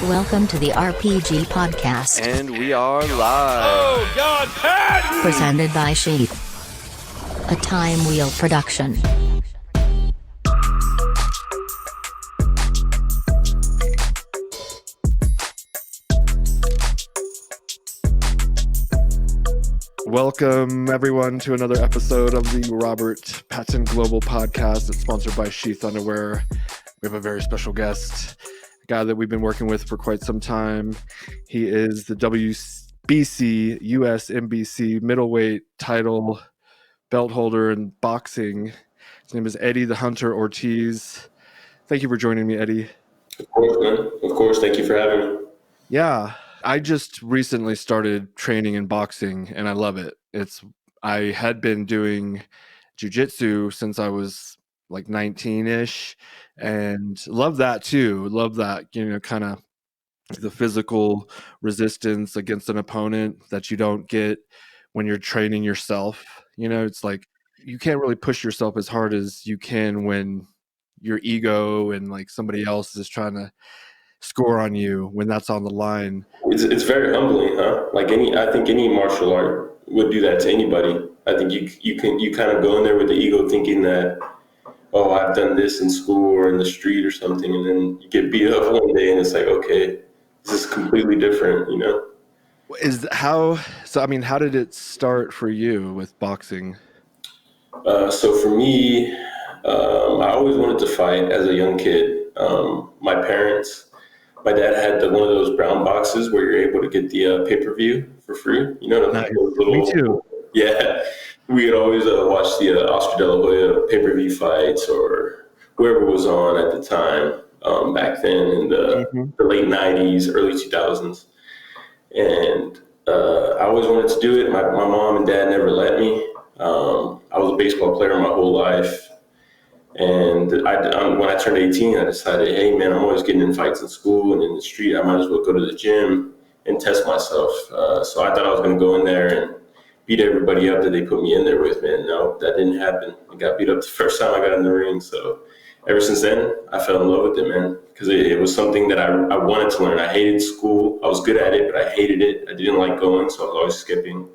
Welcome to the RPG Podcast. And we are live. Oh, God, Patton! Presented by SHEATH. A Time Wheel production. Welcome, everyone, to another episode of the Robert Patton Global Podcast. It's sponsored by SHEATH Underwear. We have a very special guest, a guy that we've been working with for quite some time. He is the WBC US NBC middleweight title belt holder in boxing. His name is Eddie The Hunter Ortiz. Thank you for joining me, Eddie. Of course, man. Of course. Thank you for having me. Yeah, I just recently started training in boxing and I love it. I had been doing jiu-jitsu since I was like 19-ish and love that too. Love that, kind of the physical resistance against an opponent that you don't get when you're training yourself. It's like you can't really push yourself as hard as you can when your ego and like somebody else is trying to score on you when that's on the line. It's very humbling, huh? I think any martial art would do that to anybody. I think you kind of go in there with the ego thinking that, oh, I've done this in school or in the street or something, and then you get beat up one day and it's like, okay, this is completely different, How did it start for you with boxing? So for me, I always wanted to fight as a young kid. My dad had one of those brown boxes where you're able to get the pay-per-view for free. Nice. Me too. Yeah. We would always watch the Oscar De La Hoya pay-per-view fights or whoever was on at the time back then in the late 90s, early 2000s. And I always wanted to do it. My mom and dad never let me. I was a baseball player my whole life. And when I turned 18, I decided, hey, man, I'm always getting in fights in school and in the street. I might as well go to the gym and test myself. So I thought I was going to go in there and beat everybody up that they put me in there with, man. No, that didn't happen. I got beat up the first time I got in the ring. So ever since then, I fell in love with it, man, because it was something that I wanted to learn. I hated school. I was good at it, but I hated it. I didn't like going, so I was always skipping.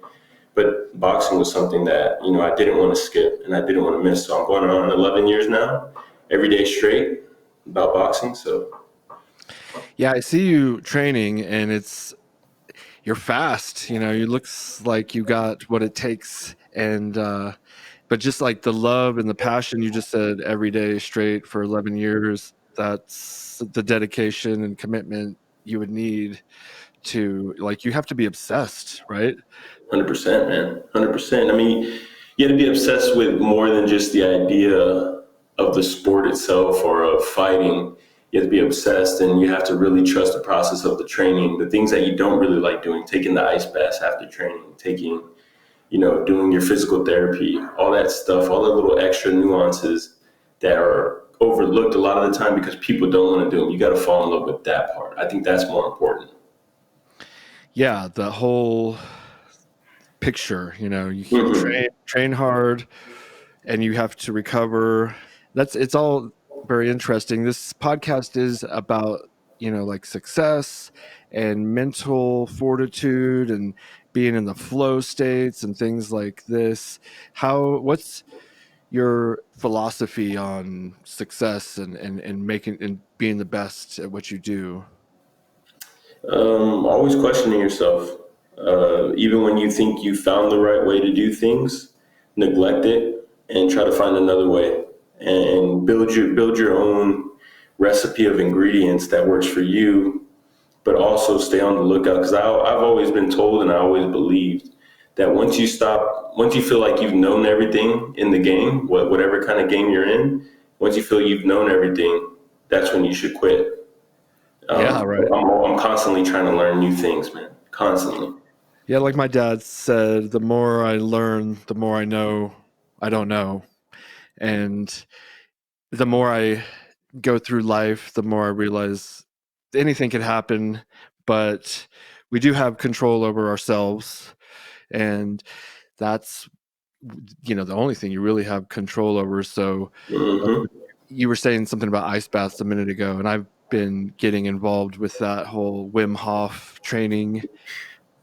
But boxing was something that, I didn't want to skip and I didn't want to miss. So I'm going on 11 years now, every day straight about boxing. So, yeah, I see you training and you're fast. You looks like you got what it takes. And, but just like the love and the passion, you just said every day straight for 11 years, that's the dedication and commitment you would need to, like, you have to be obsessed, right? 100%, man. 100%. I mean, you have to be obsessed with more than just the idea of the sport itself or of fighting. You have to be obsessed and you have to really trust the process of the training, the things that you don't really like doing, taking the ice baths after training, doing your physical therapy, all that stuff, all the little extra nuances that are overlooked a lot of the time because people don't want to do them. You got to fall in love with that part. I think that's more important. Yeah, the whole picture, you train hard and you have to recover. It's all very interesting. This podcast is about, like success and mental fortitude and being in the flow states and things like this. What's your philosophy on success and making and being the best at what you do? Always questioning yourself. Even when you think you found the right way to do things, neglect it and try to find another way and build your own recipe of ingredients that works for you, but also stay on the lookout. Because I've always been told and I always believed that once you feel like you've known everything in the game, whatever kind of game you're in, once you feel you've known everything, that's when you should quit. Yeah, right. I'm constantly trying to learn new things, man. Constantly. Yeah, like my dad said, the more I learn, the more I know I don't know. And the more I go through life, the more I realize anything can happen, but we do have control over ourselves. And that's, the only thing you really have control over. So you were saying something about ice baths a minute ago, and I've been getting involved with that whole Wim Hof training.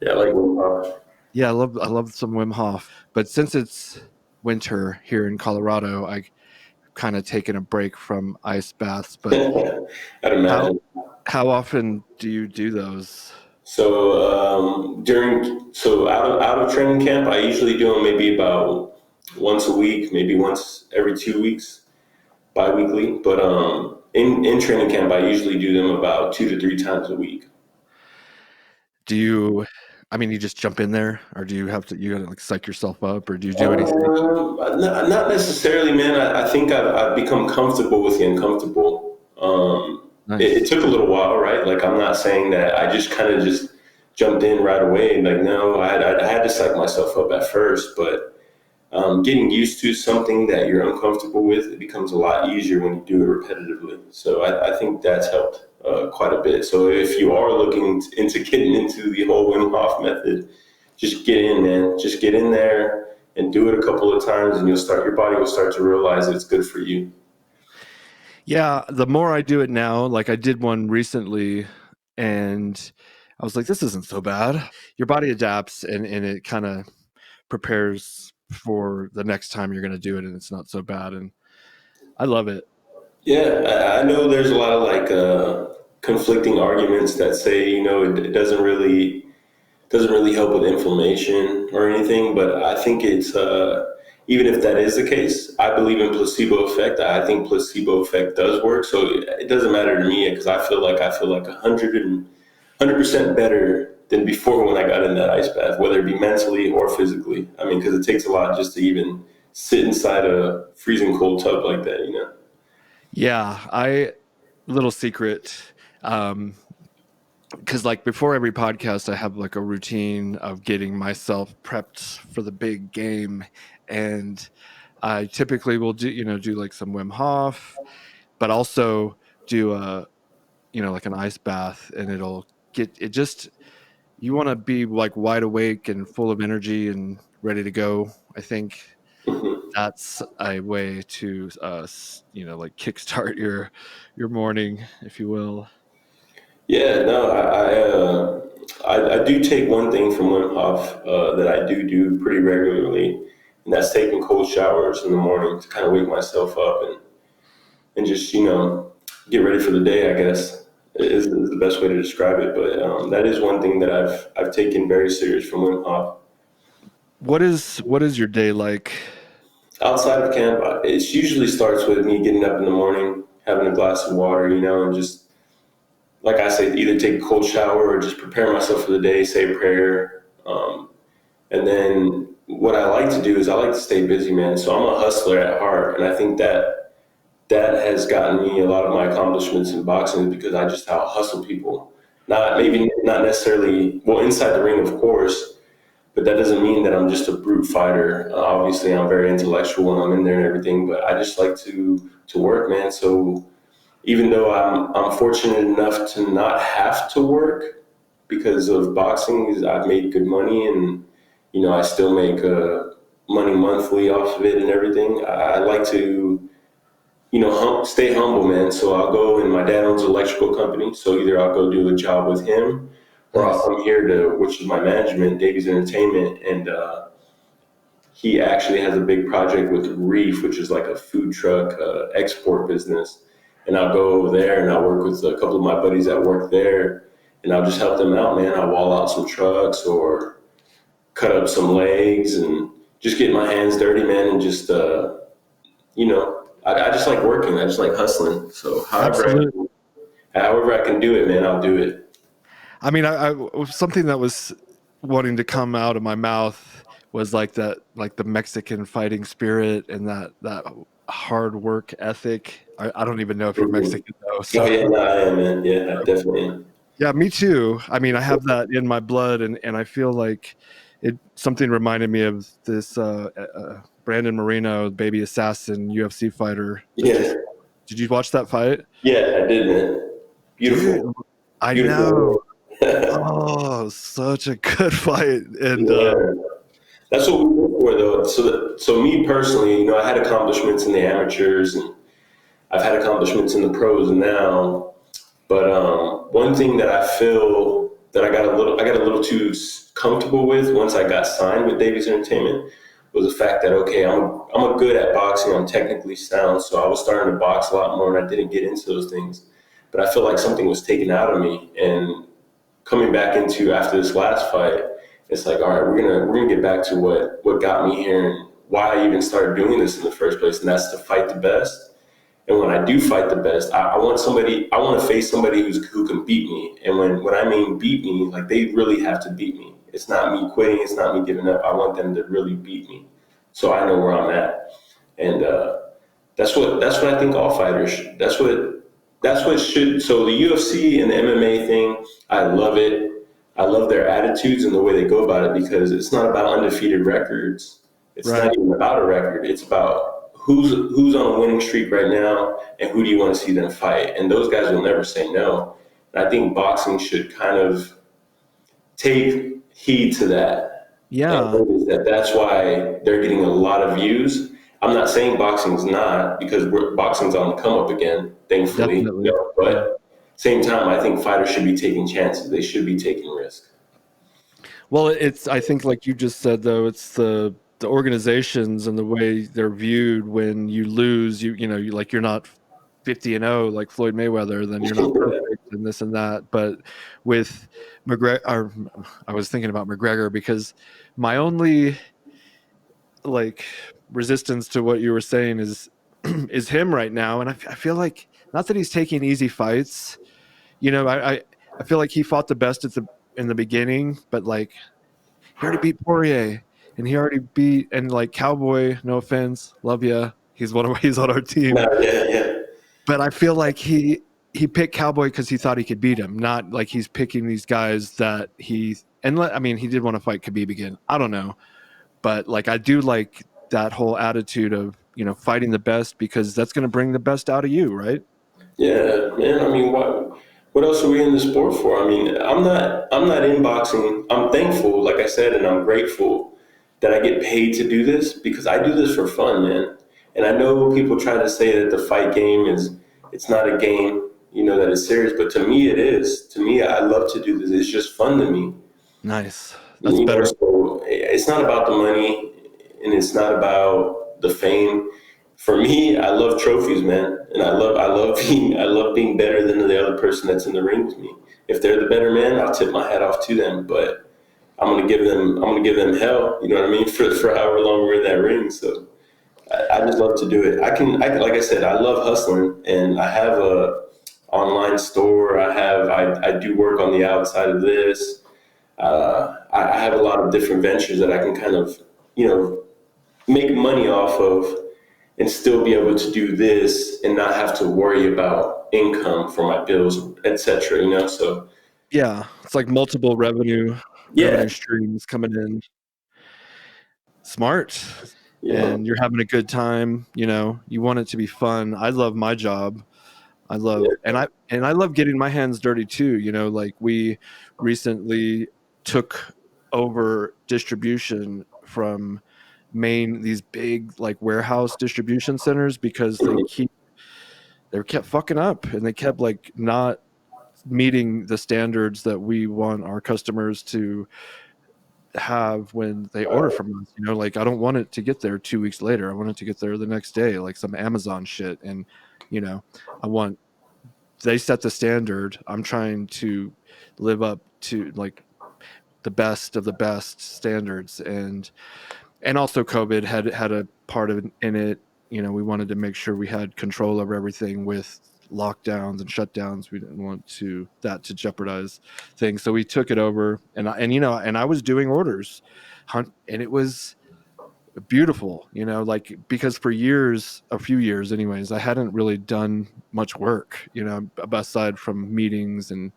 Yeah, I like Wim Hof. Yeah, I love some Wim Hof. But since it's winter here in Colorado, I kind of taken a break from ice baths. But I'd imagine. how often do you do those? So out of training camp, I usually do them maybe about once a week, maybe once every 2 weeks, bi-weekly. But in training camp, I usually do them about 2 to 3 times a week. Do you? I mean, you just jump in there, or do you have to? You gotta like psych yourself up, or do you do anything? Not necessarily, man. I think I've become comfortable with the uncomfortable. Nice. It took a little while, right? Like, I'm not saying that I just kind of just jumped in right away. Like, no, I had to psych myself up at first, but getting used to something that you're uncomfortable with, it becomes a lot easier when you do it repetitively. So I think that's helped quite a bit. So if you are looking into getting into the whole Wim Hof method, just get in, man. Just get in there and do it a couple of times, and your body will start to realize it's good for you. Yeah, the more I do it now, like I did one recently, and I was like, this isn't so bad. Your body adapts, and it kind of prepares for the next time you're going to do it, and it's not so bad. And I love it. Yeah, I know there's a lot of like conflicting arguments that say, it doesn't really help with inflammation or anything, but I think it's even if that is the case, I believe in placebo effect. I think placebo effect does work. So it doesn't matter to me because I feel like 100% better than before when I got in that ice bath, whether it be mentally or physically. I mean, because it takes a lot just to even sit inside a freezing cold tub like that, Yeah, little secret. Because like before every podcast, I have like a routine of getting myself prepped for the big game, and I typically will do like some Wim Hof, but also do like an ice bath, and it'll get it just you want to be like wide awake and full of energy and ready to go. I think that's a way to like kickstart your morning, if you will. Yeah, no, I do take one thing from Wim Hof that I do pretty regularly, and that's taking cold showers in the morning to kind of wake myself up and just get ready for the day, I guess is the best way to describe it. But that is one thing that I've taken very serious from Wim Hof. What is your day like? Outside of camp, it usually starts with me getting up in the morning, having a glass of water, and just, like I say, either take a cold shower or just prepare myself for the day, say a prayer. And then what I like to do is I like to stay busy, man. So I'm a hustler at heart. And I think that has gotten me a lot of my accomplishments in boxing because I just out hustle people. Not necessarily, well, inside the ring, of course, but that doesn't mean that I'm just a brute fighter. Obviously, I'm very intellectual when I'm in there and everything, but I just like to work, man. So even though I'm fortunate enough to not have to work because of boxing, I've made good money, and I still make money monthly off of it and everything. I like to stay humble, man. So I'll go, and my dad owns an electrical company, so either I'll go do a job with him, or I'll come here which is my management, Davies Entertainment, and he actually has a big project with Reef, which is like a food truck export business. And I'll go over there and I'll work with a couple of my buddies that work there, and I'll just help them out, man. I'll wall out some trucks or cut up some legs and just get my hands dirty, man. And just, I just like working. I just like hustling. So however I can do it, man, I'll do it. I mean, I something that was wanting to come out of my mouth was like the Mexican fighting spirit and that hard work ethic. I don't even know if you're Mexican though. So. Oh, yeah, no, I am, man. Yeah, I definitely am. Yeah, me too. I mean, I have that in my blood, and I feel like something reminded me of this Brandon Moreno, baby assassin UFC fighter. Yeah. Did you watch that fight? Yeah, I did, man. Beautiful. Dude, I Beautiful. know. Oh, such a good fight. And that's what we look for, though. So me personally, I had accomplishments in the amateurs, and I've had accomplishments in the pros now. But one thing that I feel that I got a little too comfortable with once I got signed with Davies Entertainment was the fact that, okay, I'm a good at boxing. I'm technically sound, so I was starting to box a lot more, and I didn't get into those things. But I feel like something was taken out of me, and coming back into after this last fight, it's like, all right, we're gonna get back to what got me here and why I even started doing this in the first place, and that's to fight the best. And when I do fight the best, I want to face somebody who can beat me. And when I mean beat me, like they really have to beat me. It's not me quitting. It's not me giving up. I want them to really beat me, so I know where I'm at. And that's what I think all fighters. That's what should. So the UFC and the MMA thing, I love it. I love their attitudes and the way they go about it because it's not about undefeated records. It's Right. not even about a record. It's about who's on a winning streak right now and who do you want to see them fight. And those guys will never say no. And I think boxing should kind of take heed to that. Yeah. And notice that that's why they're getting a lot of views. I'm not saying boxing's not because boxing's on the come up again, thankfully. Definitely. But same time, I think fighters should be taking chances. They should be taking risks. Well, I think like you just said, though, it's the organizations and the way they're viewed when you lose, you know, you're not 50-0 like Floyd Mayweather, then you're not perfect and this and that. But with McGregor, I was thinking about McGregor because my only like resistance to what you were saying is him right now. And I feel like not that he's taking easy fights, you know, I feel like he fought the best in the beginning, but like he already beat Poirier and he already beat, and like Cowboy, no offense, love ya. He's on our team. Yeah. But I feel like he picked Cowboy because he thought he could beat him, not like he's picking these guys that he did want to fight Khabib again. I don't know. But like I do like that whole attitude of, you know, fighting the best because that's going to bring the best out of you, right? Yeah, man. I mean, what else are we in the sport for? I mean, I'm not in boxing. I'm thankful, like I said, and I'm grateful that I get paid to do this because I do this for fun, man. And I know people try to say that the fight game it's not a game, you know, that it's serious, but to me it is. To me, I love to do this. It's just fun to me. Nice. That's You know, better. so it's not about the money and it's not about the fame. For me, I love trophies, man, and I love being better than the other person that's in the ring with me. If they're the better man, I'll tip my hat off to them. But I'm gonna give them hell. You know what I mean? For however long we're in that ring. So I just love to do it. I can like I said, I love hustling, and I have a online store. I do work on the outside of this. I have a lot of different ventures that I can kind of, you know, make money off of and still be able to do this and not have to worry about income for my bills, etc. You know, so Yeah, it's like multiple revenue streams coming in. Smart. yeah. And you're having a good time, you know, you want it to be fun. I love my job. I love and I love getting my hands dirty too, you know, like we recently took over distribution from these big like warehouse distribution centers because they kept fucking up and they kept like not meeting the standards that we want our customers to have when they order from us. You know, like I don't want it to get there 2 weeks later. I want it to get there the next day, like some Amazon shit. And you know, they set the standard. I'm trying to live up to like the best of the best standards. And also COVID had a part of in it. You know, we wanted to make sure we had control over everything with lockdowns and shutdowns. We didn't want that to jeopardize things. So we took it over and I was doing orders and it was beautiful, you know, like because for a few years anyways, I hadn't really done much work, you know, aside from meetings and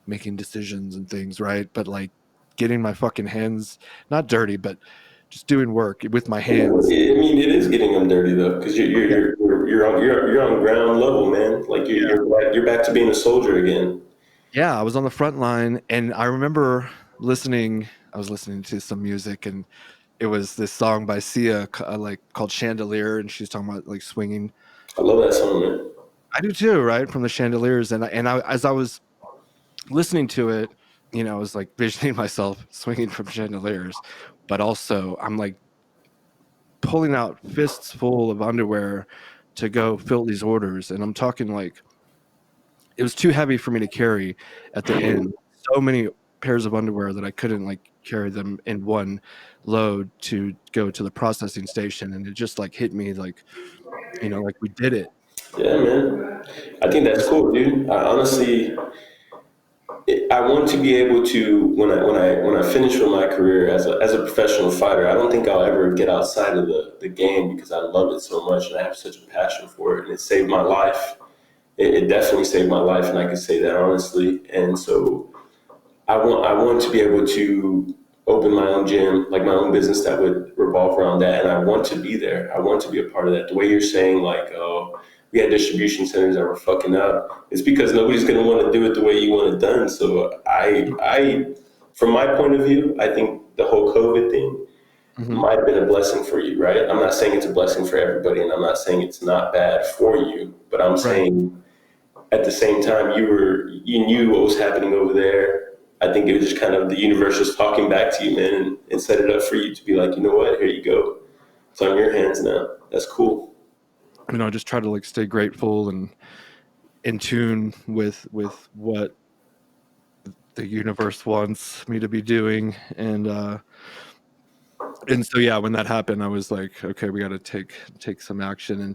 making decisions and things, right? But like getting my fucking hands not dirty, but just doing work with my hands. I mean, it is getting them dirty though, because you're on ground level, man. Like you're back to being a soldier again. Yeah, I was on the front line, and I remember I was listening to some music, and it was this song by Sia, like called Chandelier, and she's talking about like swinging. I love that song, man. I do too, right? From the chandeliers, and as I was listening to it, I was like visioning myself swinging from chandeliers, but also I'm like pulling out fists full of underwear to go fill these orders, and I'm talking like it was too heavy for me to carry at the end. So many pairs of underwear that I couldn't like carry them in one load to go to the processing station, and it just like hit me like like we did it. Yeah, man. I think that's cool, dude. I honestly, I want to be able to when I finish with my career as a professional fighter. I don't think I'll ever get outside of the game because I love it so much and I have such a passion for it, and it saved my life. It definitely saved my life, and I can say that honestly. And so I want to be able to open my own gym, like my own business that would revolve around that, and I want to be there. I want to be a part of that. The way you're saying, like, oh, we had distribution centers that were fucking up, it's because nobody's going to want to do it the way you want it done. So from my point of view, I think the whole COVID thing might have been a blessing for you, right? I'm not saying it's a blessing for everybody, and I'm not saying it's not bad for you, but I'm saying at the same time, you knew what was happening over there. I think it was just kind of the universe just talking back to you, man, and set it up for you to be like, you know what, here you go. It's on your hands now. That's cool. I just try to like stay grateful and in tune with what the universe wants me to be doing, and so yeah, when that happened, I was like, okay, we got to take some action, and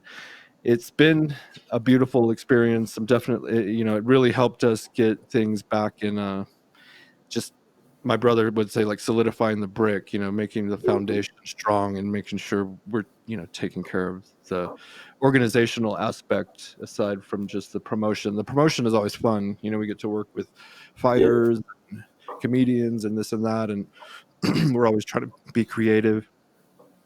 it's been a beautiful experience. I'm definitely, it really helped us get things back in just, my brother would say, like solidifying the brick, making the foundation strong and making sure we're, taking care of the organizational aspect aside from just the promotion. The promotion is always fun. We get to work with fighters, and comedians, and this and that, and we're always trying to be creative.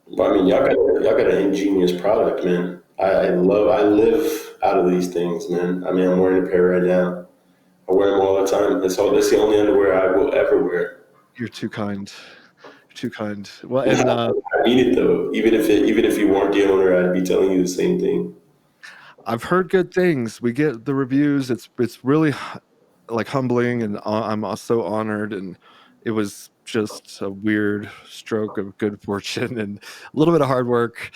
Well, I mean, y'all got an ingenious product, man. I live out of these things, man. I mean, I'm wearing a pair right now. I wear them all the time. That's the only underwear I will ever wear. You're too kind. You're too kind. Well, and I mean it though. Even if you weren't the owner, I'd be telling you the same thing. I've heard good things. We get the reviews. It's really like humbling, and I'm also honored. And it was just a weird stroke of good fortune and a little bit of hard work,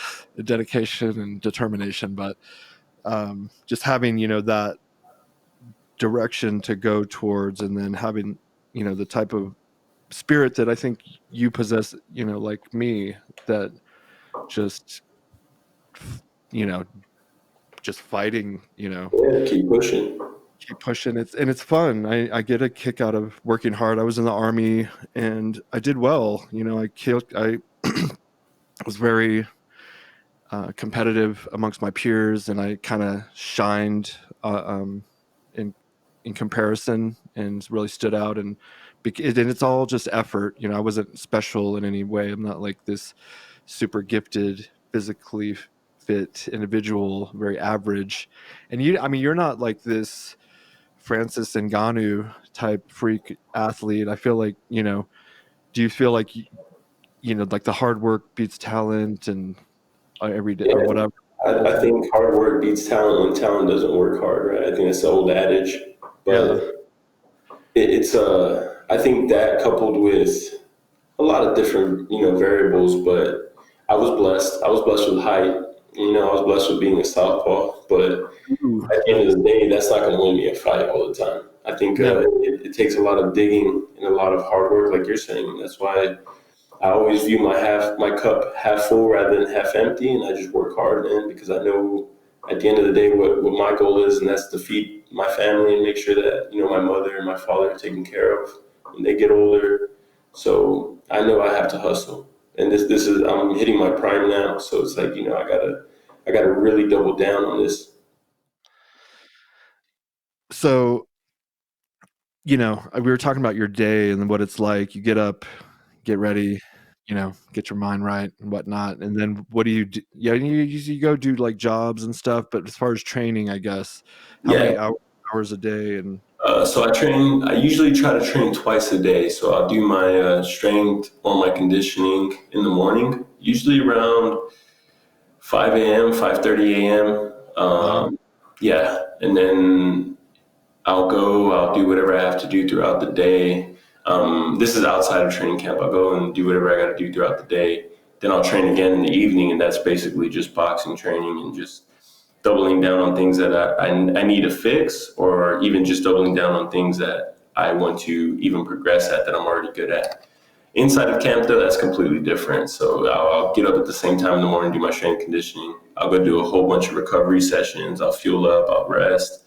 dedication, and determination. But just having that direction to go towards, and then having the type of spirit that I think you possess, like me, that just just fighting, Yeah, keep pushing. It's fun. I get a kick out of working hard. I was in the Army and I did well. I was very competitive amongst my peers, and I kind of shined in comparison and really stood out. And it's all just effort. I wasn't special in any way. I'm not like this super gifted, physically fit individual, very average. And you're not like this Francis Ngannou type freak athlete. I feel like, do you feel like, like the hard work beats talent and every day or whatever? I think hard work beats talent when talent doesn't work hard, right? I think it's the old adage. But it's I think that coupled with a lot of different, variables, but I was blessed. I was blessed with height. I was blessed with being a southpaw. But at the end of the day, that's not going to win me a fight all the time. I think it takes a lot of digging and a lot of hard work, like you're saying. That's why I always view my cup half full rather than half empty, and I just work hard, man, because I know at the end of the day what my goal is, and that's to feed my family and make sure that my mother and my father are taken care of when they get older. So I know I have to hustle, and this is I'm hitting my prime now, so it's like I gotta really double down on this. So we were talking about your day and what it's like. You get up, get ready, get your mind right and whatnot. And then what do you do? Yeah, you go do like jobs and stuff. But as far as training, I guess, how many hours a day? And so I usually try to train twice a day. So I'll do my strength or my conditioning in the morning, usually around 5 a.m., 5:30 a.m. Yeah, and then I'll do whatever I have to do throughout the day. This is outside of training camp. I'll go and do whatever I got to do throughout the day. Then I'll train again in the evening, and that's basically just boxing training and just doubling down on things that I need to fix, or even just doubling down on things that I want to even progress at that I'm already good at. Inside of camp, though, that's completely different. So I'll get up at the same time in the morning, do my strength conditioning. I'll go do a whole bunch of recovery sessions. I'll fuel up, I'll rest,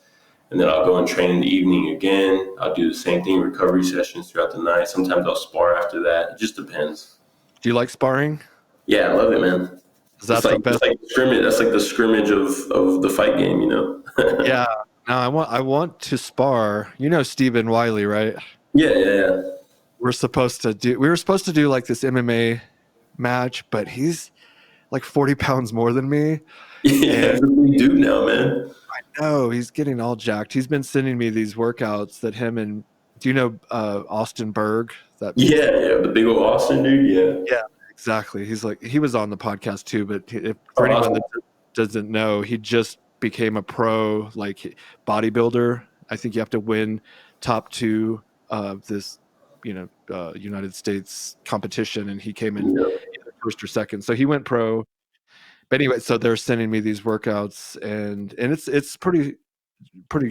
and then I'll go and train in the evening again. I'll do the same thing, recovery sessions throughout the night. Sometimes I'll spar after that. It just depends. Do you like sparring? Yeah, I love it, man. Is that the best? It's like scrimmage. That's like the scrimmage of the fight game, you know? Yeah. No, I want to spar. You know Stephen Wiley, right? Yeah. We were supposed to do like this MMA match, but he's like 40 pounds more than me. Yeah, that's what we do now, man. I know, he's getting all jacked. He's been sending me these workouts that him and, do you know Austin Berg? Yeah, the big old Austin dude, yeah, exactly. He's like, he was on the podcast too, but for anyone that doesn't know, he just became a pro like bodybuilder. I think you have to win top 2 of this United States competition, and he came in either first or second, so he went pro. But anyway, so they're sending me these workouts, and it's pretty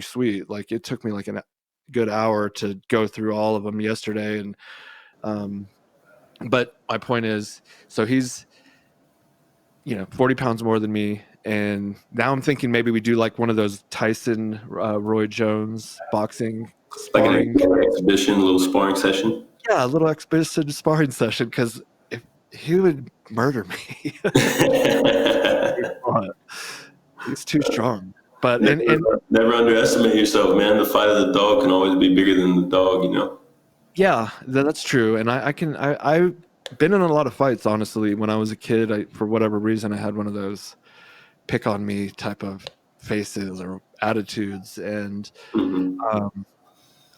sweet. Like, it took me like a good hour to go through all of them yesterday, and but my point is, so he's 40 pounds more than me, and now I'm thinking maybe we do like one of those Tyson Roy Jones boxing sparring, like an exhibition, a little sparring session. Yeah, a little exhibition sparring session, because if he would murder me. He's too strong. But never underestimate yourself, man. The fight of the dog can always be bigger than the dog, you know. Yeah, that's true. And I've been in a lot of fights, honestly. When I was a kid, for whatever reason, I had one of those pick on me type of faces or attitudes, and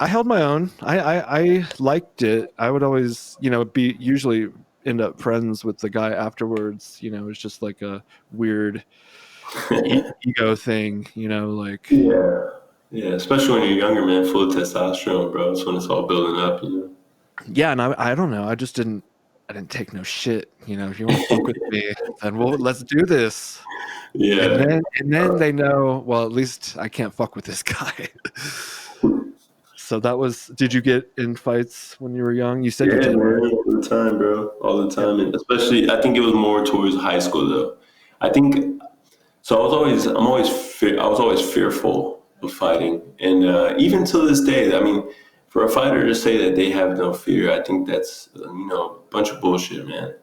I held my own. I liked it. I would always, usually end up friends with the guy afterwards. It was just like a weird ego thing, like. Yeah, especially when you're younger, man, full of testosterone, bro. That's when it's all building up, Yeah, and I don't know. I didn't take no shit. If you want to fuck with me, then let's do this. Yeah. And then they know, well, at least I can't fuck with this guy. So that was. Did you get in fights when you were young? You said you did. Man, all the time, bro. All the time, and especially I think it was more towards high school, though. I think so. I was always fearful of fighting, and even to this day, I mean, for a fighter to say that they have no fear, I think that's a bunch of bullshit, man.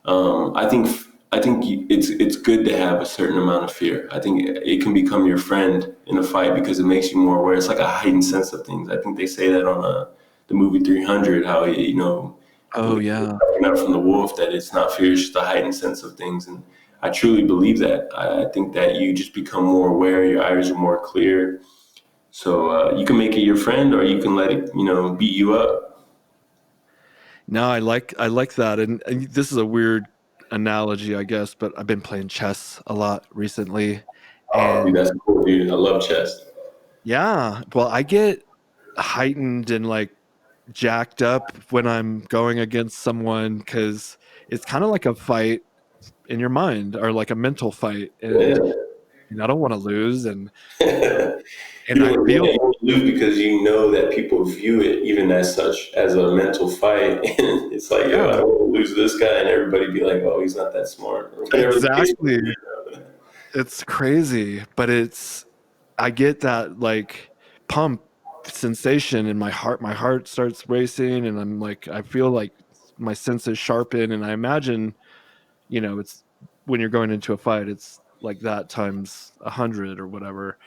I think it's good to have a certain amount of fear. I think it can become your friend in a fight because it makes you more aware. It's like a heightened sense of things. I think they say that on the movie 300, how oh yeah, out from the wolf, that it's not fear, it's just a heightened sense of things. And I truly believe that. I think that you just become more aware, your eyes are more clear. So you can make it your friend, or you can let it, beat you up. No, I like that. And this is a weird analogy, I guess, but I've been playing chess a lot recently. Oh, dude, that's cool, dude. I love chess. Yeah. Well, I get heightened and like jacked up when I'm going against someone, because it's kind of like a fight in your mind, or like a mental fight, and I don't want to lose, and and I feel you lose because you know that people view it even as such, as a mental fight, and it's like, I don't want to lose this guy, and everybody be like, oh, he's not that smart. Exactly. It's crazy, but I get that like pump sensation in my heart starts racing, and I'm like, I feel like my senses sharpen, and I imagine, it's when you're going into a fight, it's like that times 100 or whatever.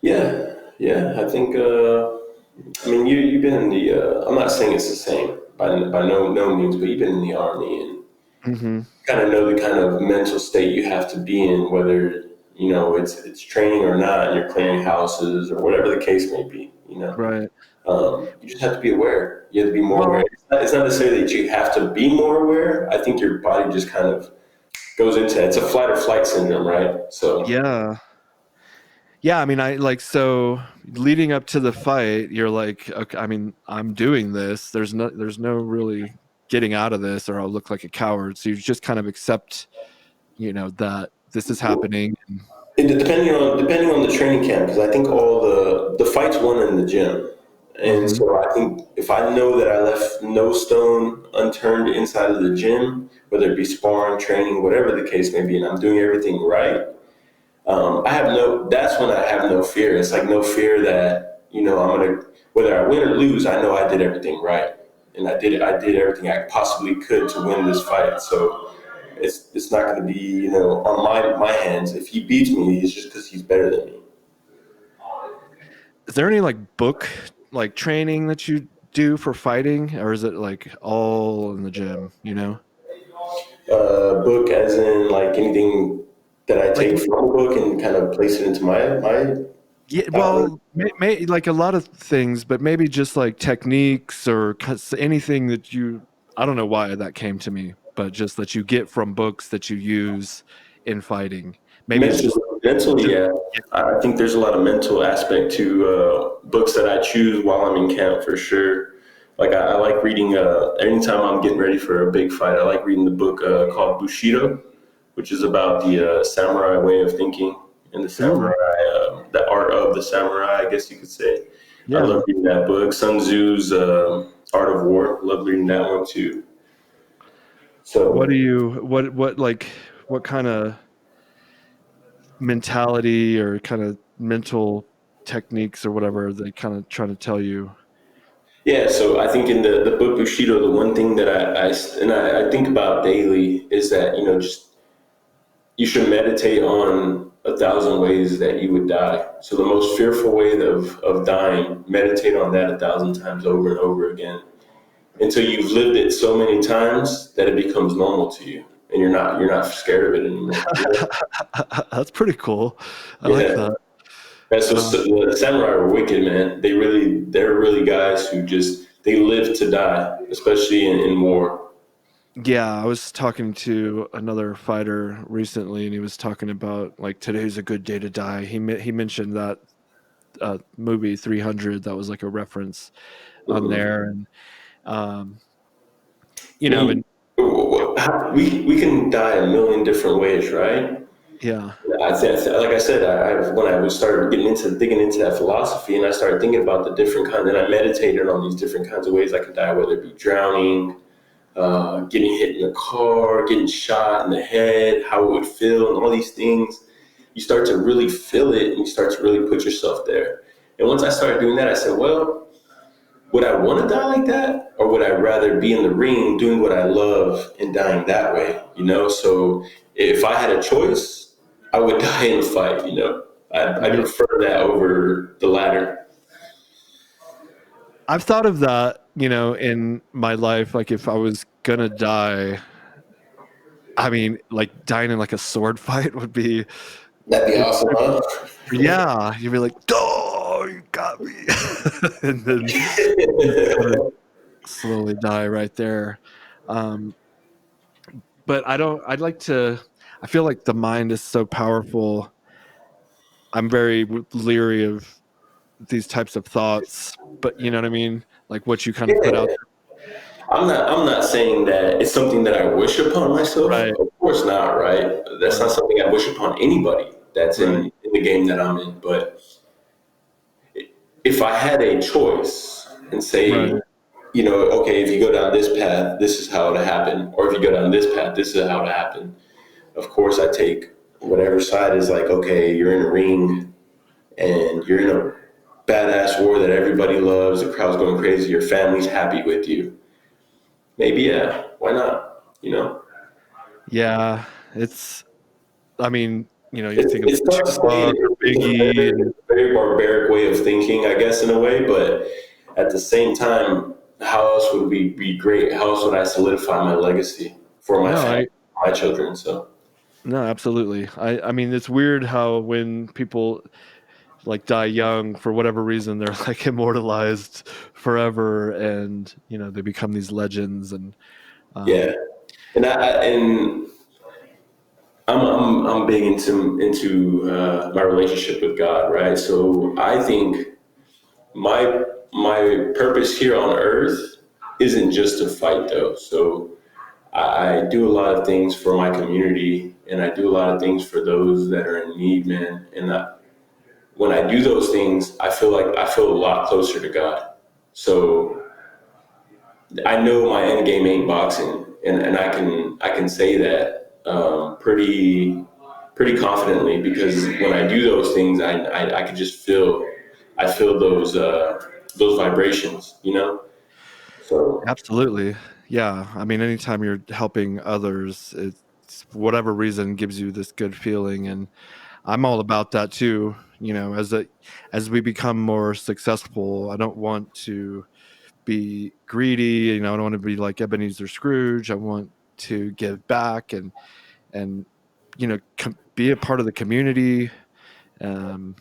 Yeah. I think. I mean, you've been in the. I'm not saying it's the same by no means, but you've been in the Army, and kind of know the kind of mental state you have to be in, whether it's training or not, and you're clearing houses or whatever the case may be. Right. You just have to be aware. You have to be more aware. It's not to say that you have to be more aware. I think your body just kind of goes into it's a flight or flight syndrome, right? So Yeah, I mean, so leading up to the fight, you're like, okay, I mean, I'm doing this. There's no really getting out of this, or I'll look like a coward. So you just kind of accept, that this is happening. Depending on the training camp, because I think all the fights won in the gym, and Mhm. so I think if I know that I left no stone unturned inside of the gym, whether it be sparring, training, whatever the case may be, and I'm doing everything right, that's when I have no fear. It's like no fear that, I'm going to, whether I win or lose, I know I did everything right. And I did everything I possibly could to win this fight. So it's not going to be, on my hands. If he beats me, it's just because he's better than me. Is there any book training that you do for fighting, or is it all in the gym? Book as in like anything that I Like take from a book and kind of place it into my Yeah, well, like a lot of things, but maybe just techniques or anything that I don't know why that came to me, but just that you get from books that you use in fighting. Maybe it's mentally, just yeah. I think there's a lot of mental aspect to books that I choose while I'm in camp for sure. Like I like reading. Anytime I'm getting ready for a big fight, I like reading the book called Bushido, which is about the samurai way of thinking and the Ooh, the art of the samurai, I guess you could say. I yeah. love reading that book. Sun Tzu's Art of War. Love reading that one too. What do So you what kind of mentality or kind of mental techniques or whatever are they kind of trying to tell you? yeah, so I think in the book Bushido, the one thing that I think about daily is that, just you should meditate on 1,000 ways that you would die. So the most fearful way of dying, meditate on that 1,000 times over and over again until you've lived it so many times that it becomes normal to you and you're not scared of it anymore. That's pretty cool. I like Yeah. that. And so the samurai are wicked, man. They're really guys who just, they live to die, especially in war. Yeah, I was talking to another fighter recently, and he was talking about today's a good day to die. He mentioned that movie 300 that was a reference on Mhm. there, and um, I mean, and we can die a million different ways, right? yeah, Like I said, when I was started digging into that philosophy, and I started thinking about the different kinds, and I meditated on these different kinds of ways I could die, whether it be drowning, getting hit in a car, getting shot in the head, how it would feel, and all these things. You start to really feel it, and you start to really put yourself there. And once I started doing that, I said, well, would I want to die like that? Or would I rather be in the ring doing what I love and dying that way? So if I had a choice, I would die in a fight, I yeah. prefer that over the latter. I've thought of that, in my life. If I was gonna die, I mean, dying in a sword fight would be, That'd be awesome, huh? yeah, you'd be like, oh, you got me, and then you kind of slowly die right there. Um, but I'd like to, I feel like the mind is so powerful. I'm very leery of these types of thoughts, but you know what I mean? What you kind of put out Yeah. I'm not saying that it's something that I wish upon myself. there. Right, Of course not, right? That's not right, something I wish upon anybody that's right, in the game that I'm in. But if I had a choice and say, right. okay, if you go down this path, this is how it'll happen. Or if you go down this path, this is how it'll happen. Of course, I take whatever side is like, okay, you're in a ring and you're in a badass war that everybody loves, the crowd's going crazy, your family's happy with you. Maybe, yeah, why not? Yeah, it's, I mean, you It's, think of it's tough to say. Tupac or Biggie, It's and a very barbaric way of thinking, I guess, in a way. But at the same time, how else would we be great? How else would I solidify my legacy for my no, family, my children? So, no, absolutely. I mean, it's weird how when people die young for whatever reason, they're immortalized forever, and they become these legends, and yeah. um, And I'm big into my relationship with God, right? So I think my purpose here on earth isn't just to fight though. So I do a lot of things for my community, and I do a lot of things for those that are in need, man. And when I do those things, I feel a lot closer to God. So I know my end game ain't boxing, and I can say that pretty confidently, because when I do those things, I can just feel those vibrations, you know. So Absolutely. Yeah. I mean, anytime you're helping others, it's whatever reason gives you this good feeling. And I'm all about that too. You know, as we become more successful, I don't want to be greedy. You know, I don't want to be like Ebenezer Scrooge. I want to give back and be a part of the community, um,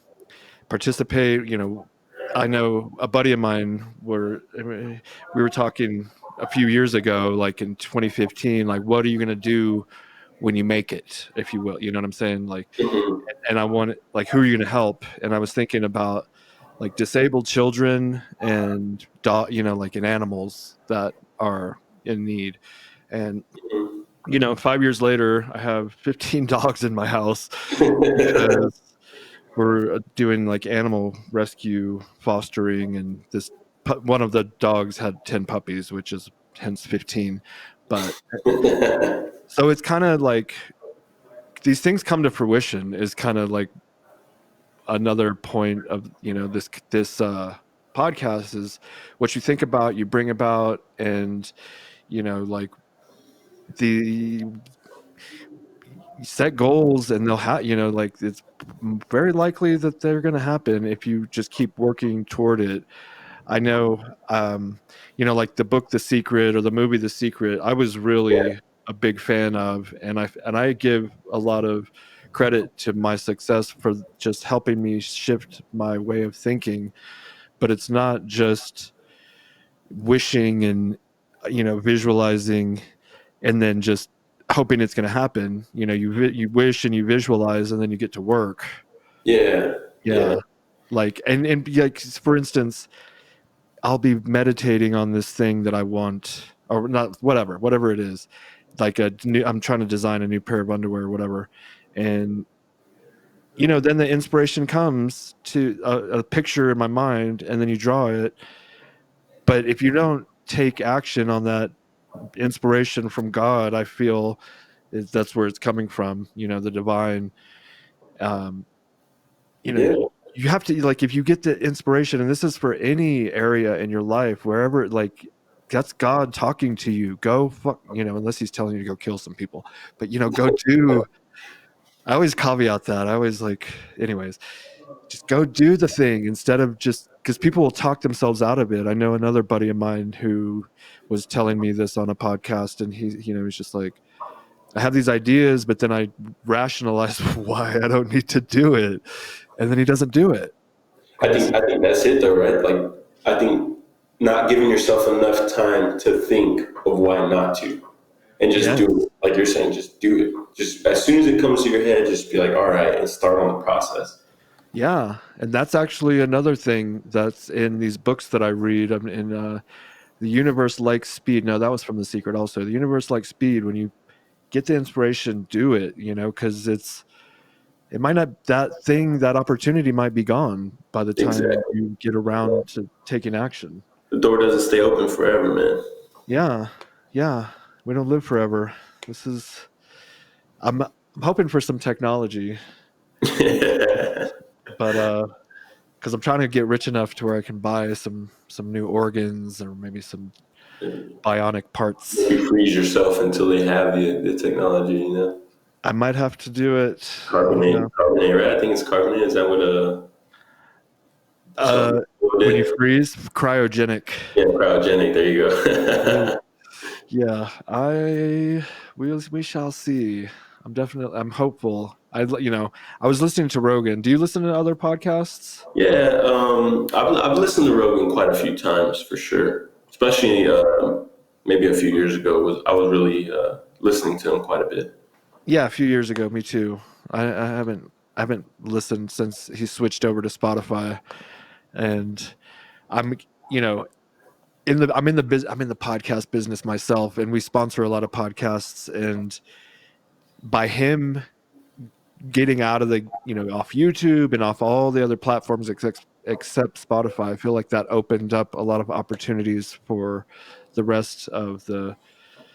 participate. You know, I know a buddy of mine we were talking a few years ago, like in 2015, like what are you going to do when you make it, if you will, you know what I'm saying? Like, mhm. and I want like, who are you going to help? And I was thinking about like disabled children and like in animals that are in need. And 5 years later, I have 15 dogs in my house because we're doing like animal rescue fostering, and one of the dogs had 10 puppies, which is hence 15. But so it's kind of like these things come to fruition is kind of like another point of this podcast is what you think about, you bring about, and like the set goals and they'll have like it's very likely that they're going to happen if you just keep working toward it. I know like the book The Secret or the movie The Secret, I was really a big fan of, and I give a lot of credit to my success for just helping me shift my way of thinking. But it's not just wishing and visualizing and then just hoping it's going to happen. You wish and you visualize and then you get to work. Yeah. Like and like, for instance, I'll be meditating on this thing that I want, or not, whatever it is, like I'm trying to design a new pair of underwear or whatever, and then the inspiration comes to a picture in my mind, and then you draw it. But if you don't take action on that inspiration from God, I feel that's where it's coming from, the divine. um you have to, like, if you get the inspiration, and this is for any area in your life, wherever, like, that's God talking to you, go fuck, unless he's telling you to go kill some people, but go do. I always caveat that. I always like, anyways, just go do the thing instead of just, because people will talk themselves out of it. I know another buddy of mine who was telling me this on a podcast, and he's just like, I have these ideas, but then I rationalize why I don't need to do it, and then he doesn't do it. I think that's it though, right? Like, I think not giving yourself enough time to think of why not to, and just do it. Like you're saying, just do it. Just as soon as it comes to your head, just be like, all right, and start on the process. Yeah, and that's actually another thing that's in these books that I read. I'm in The Universe Likes Speed. No, that was from The Secret also. The Universe Likes Speed. When you get the inspiration, do it, because it might not, that opportunity might be gone by the time you get around to taking action. The door doesn't stay open forever, man. Yeah. We don't live forever. I'm hoping for some technology. But because I'm trying to get rich enough to where I can buy some new organs or maybe some bionic parts. You freeze yourself until they have the technology, I might have to do it. Carbonate, right? I think it's carbonate. Is that what when you freeze? Cryogenic. Yeah, cryogenic. There you go. Yeah, we shall see. I'm hopeful. I was listening to Rogan. Do you listen to other podcasts? Yeah, I've listened to Rogan quite a few times for sure. Especially maybe a few years ago, I was really listening to him quite a bit. Yeah, a few years ago. Me too. I haven't listened since he switched over to Spotify, and I'm you know I'm in the podcast business myself, and we sponsor a lot of podcasts. And by him getting out of the off YouTube and off all the other platforms except Spotify, I feel like that opened up a lot of opportunities for the rest of the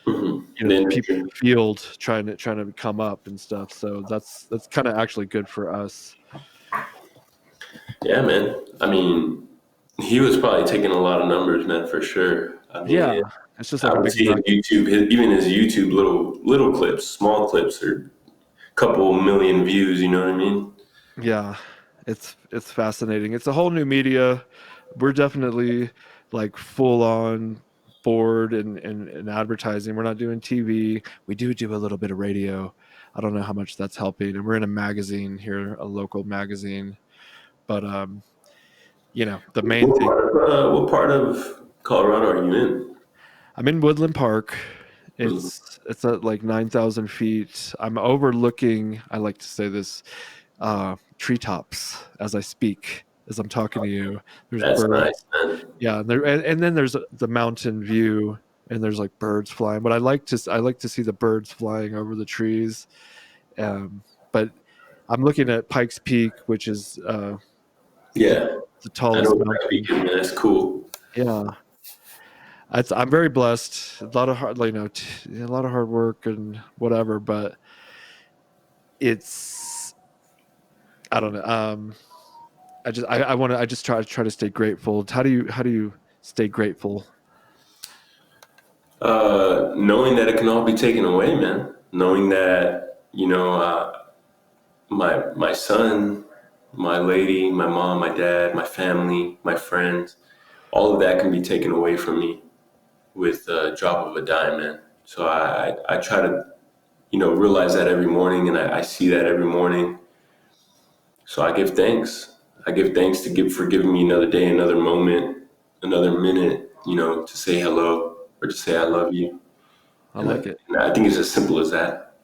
Mm-hmm. The people in industry. the field trying to come up and stuff. So that's kind of actually good for us. Yeah, man. I mean, he was probably taking a lot of numbers, man, for sure. I Yeah, mean, it's just I like a would big see his nut. YouTube, even his YouTube little clips, small clips, or couple million views. You know what I mean? Yeah, it's fascinating. It's a whole new media. We're definitely like full on board and advertising. We're not doing TV. We do a little bit of radio. I don't know how much that's helping. And we're in a magazine here, a local magazine. But the main thing. What part of Colorado are you in? I'm in Woodland Park. Mhm. It's at like 9,000 feet. I'm overlooking. I like to say this treetops as I speak, as I'm talking to you. There's That's birds. nice, man. Yeah, and then there's the mountain view, and there's like birds flying. But I like to see the birds flying over the trees. But I'm looking at Pikes Peak, which is the, Yeah, the I know tallest what that mountain. weekend, man. That's cool. Yeah, I'm very blessed. A lot of hard, a lot of hard work and whatever. But it's I don't know. I just try to stay grateful. How do you stay grateful? Knowing that it can all be taken away, man. Knowing that my son, my lady, my mom, my dad, my family, my friends, all of that can be taken away from me with a drop of a dime, man. So I try to realize that every morning, and I see that every morning. So I give thanks. I give thanks for giving me another day, another moment, another minute, to say hello or to say I love you. I And like it. I think it's as simple as that.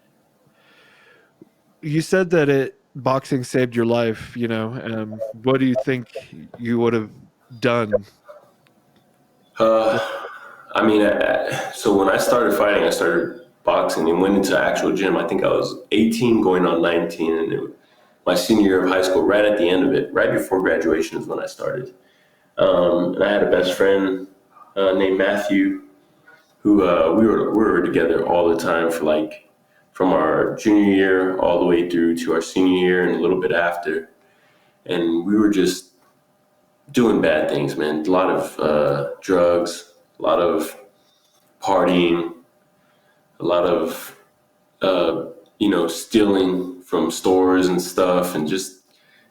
You said that boxing saved your life. What do you think you would have done? Uh, I mean, so when I started fighting, I started boxing and went into actual gym. I think I was 18 going on 19, and my senior year of high school, right at the end of it, right before graduation is when I started. And I had a best friend named Matthew, who we were together all the time for like from our junior year all the way through to our senior year and a little bit after. And we were just doing bad things, man. A lot of drugs, a lot of partying, a lot of stealing from stores and stuff, and just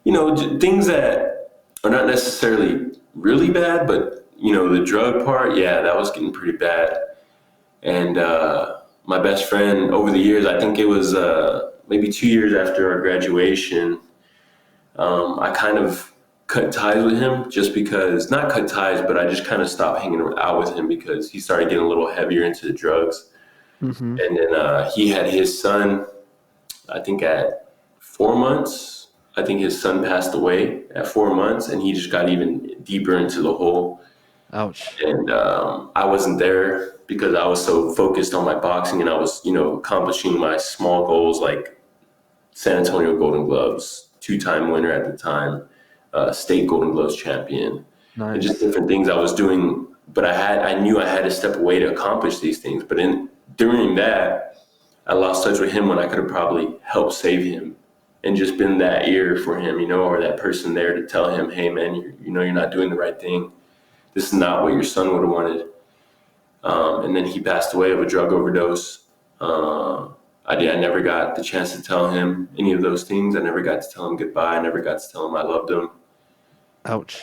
things that are not necessarily really bad, but the drug part, yeah, that was getting pretty bad. And my best friend over the years, I think it was maybe 2 years after our graduation, I kind of cut ties with him just because, not cut ties, but I just kind of stopped hanging out with him because he started getting a little heavier into the drugs. Mm-hmm. And then he had his son, I think at 4 months. I think his son passed away at 4 months, and he just got even deeper into the hole. Ouch. And I wasn't there because I was so focused on my boxing, and I was, accomplishing my small goals like San Antonio Golden Gloves, two-time winner at the time, state Golden Gloves champion, and just Nice. different things I was doing. But I knew I had to step away to accomplish these things. But during that, I lost touch with him when I could have probably helped save him and just been that ear for him, or that person there to tell him, hey, man, you're not doing the right thing. This is not what your son would have wanted. And then he passed away of a drug overdose. I never got the chance to tell him any of those things. I never got to tell him goodbye. I never got to tell him I loved him. Ouch.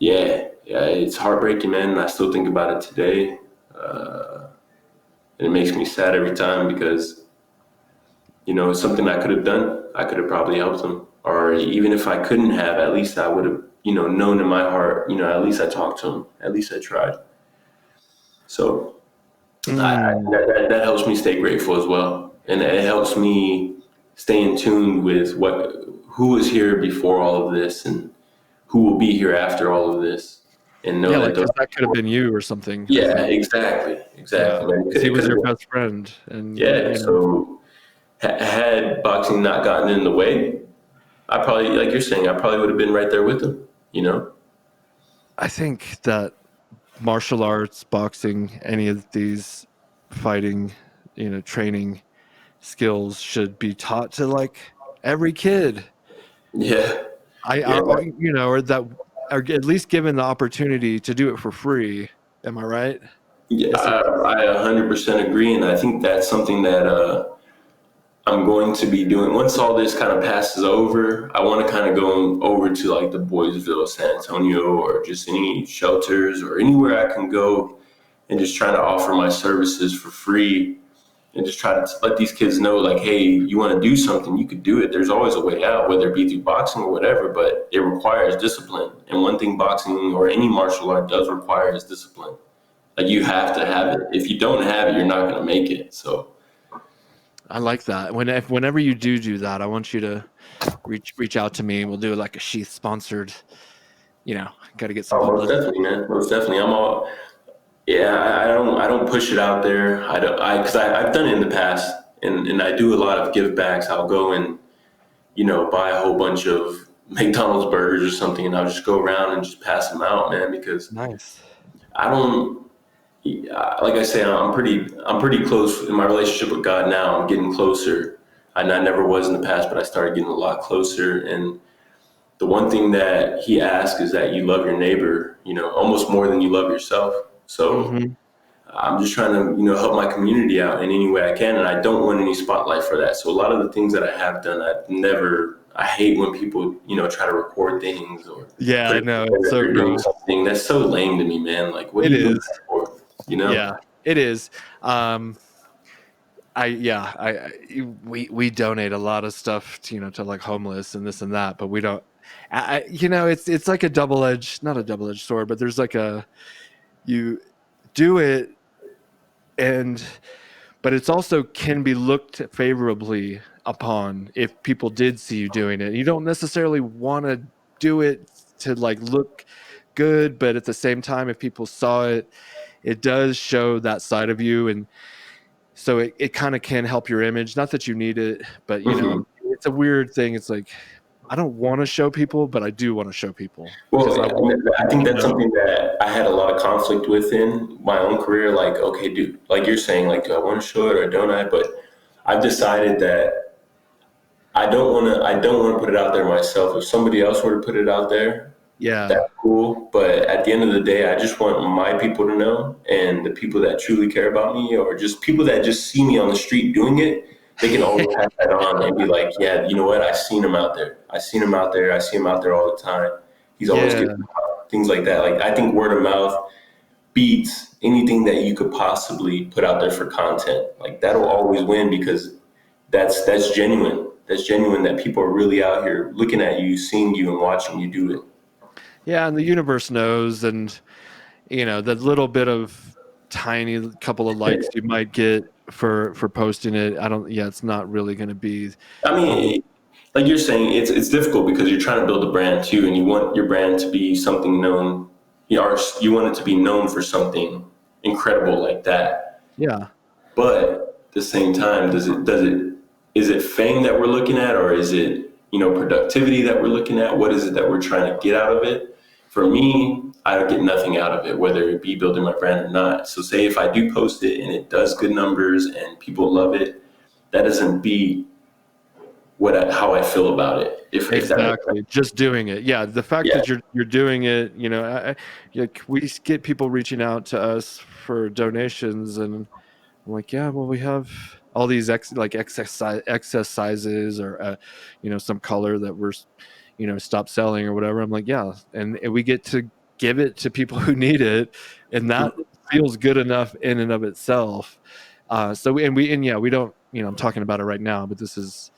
Yeah, it's heartbreaking, man. And I still think about it today. And it makes me sad every time because, it's something I could have done. I could have probably helped him. Or even if I couldn't have, at least I would have, known in my heart, at least I talked to him. At least I tried. So that helps me stay grateful as well. and it helps me stay in tune with who was here before all of this and who will be here after all of this, and know that because that could have been you or something. Yeah, exactly, man. 'Cause he was your best friend, and yeah. So had boxing not gotten in the way, I probably, like you're saying, I probably would have been right there with him. I think that martial arts, boxing, any of these fighting, training skills should be taught to like every kid. Yeah. Or that are at least given the opportunity to do it for free. Am I right? Yeah, I 100% agree, and I think that's something that I'm going to be doing once all this kind of passes over. I want to kind of go over to like the Boysville, San Antonio, or just any shelters or anywhere I can go, and just try to offer my services for free, and just try to let these kids know, like, hey, you want to do something, you could do it. There's always a way out, whether it be through boxing or whatever, but it requires discipline. And one thing boxing or any martial art does require is discipline. Like, you have to have it. If you don't have it, you're not going to make it. So I like that. Whenever you do that, I want you to reach out to me, and we'll do like a SHEATH sponsored. Got to get some. most definitely, man. Most definitely. I'm all. Yeah, I don't push it out there. Because I've done it in the past, and I do a lot of give backs. I'll go and buy a whole bunch of McDonald's burgers or something, and I'll just go around and just pass them out, man. Because nice. I don't. Like I say, I'm pretty close in my relationship with God now. I'm getting closer. I never was in the past, but I started getting a lot closer. And the one thing that He asks is that you love your neighbor, almost more than you love yourself. So I'm just trying to, help my community out in any way I can, and I don't want any spotlight for that. So a lot of the things that I have done, I hate when people, try to record things or I know, it's so doing something that's so lame to me, man. Like, what are you doing that for? Yeah, it is. We donate a lot of stuff to like homeless and this and that, but we don't. It's like not a double-edged sword, but there's like you do it, but it's also can be looked favorably upon if people did see you doing it. You don't necessarily want to do it to like look good, but at the same time, if people saw it, it does show that side of you, and so it kind of can help your image. Not that you need it, but it's a weird thing. It's like, I don't want to show people, but I do want to show people. Well, I think that's something that I had a lot of conflict with in my own career. Like, okay, dude, like you're saying, like, do I want to show it or don't I? But I've decided that I don't want to put it out there myself. If somebody else were to put it out there, that's cool. But at the end of the day, I just want my people to know, and the people that truly care about me, or just people that just see me on the street doing it, they can always pass that on and be like, yeah, you know what? I seen him out there. I see him out there all the time. He's always getting things like that. Like, I think word of mouth beats anything that you could possibly put out there for content. Like, that'll always win, because that's genuine. That's genuine, that people are really out here looking at you, seeing you, and watching you do it. Yeah, and the universe knows, and the little bit of tiny couple of likes you might get for posting it, it's not really going to be. I mean, like you're saying, it's difficult because you're trying to build a brand too, and you want your brand to be something known. You want it to be known for something incredible like that. Yeah. But at the same time, is it fame that we're looking at, or is it productivity that we're looking at? What is it that we're trying to get out of it? For me, I don't get nothing out of it, whether it be building my brand or not. So say if I do post it and it does good numbers and people love it, that doesn't beat how I feel about it. Exactly. Just doing it. Yeah. The fact that you're doing it, we get people reaching out to us for donations, and I'm like, yeah, well, we have all these excess sizes, or some color that we're stop selling or whatever. I'm like, yeah, and we get to give it to people who need it, and that feels good enough in and of itself. We don't, I'm talking about it right now, but this is,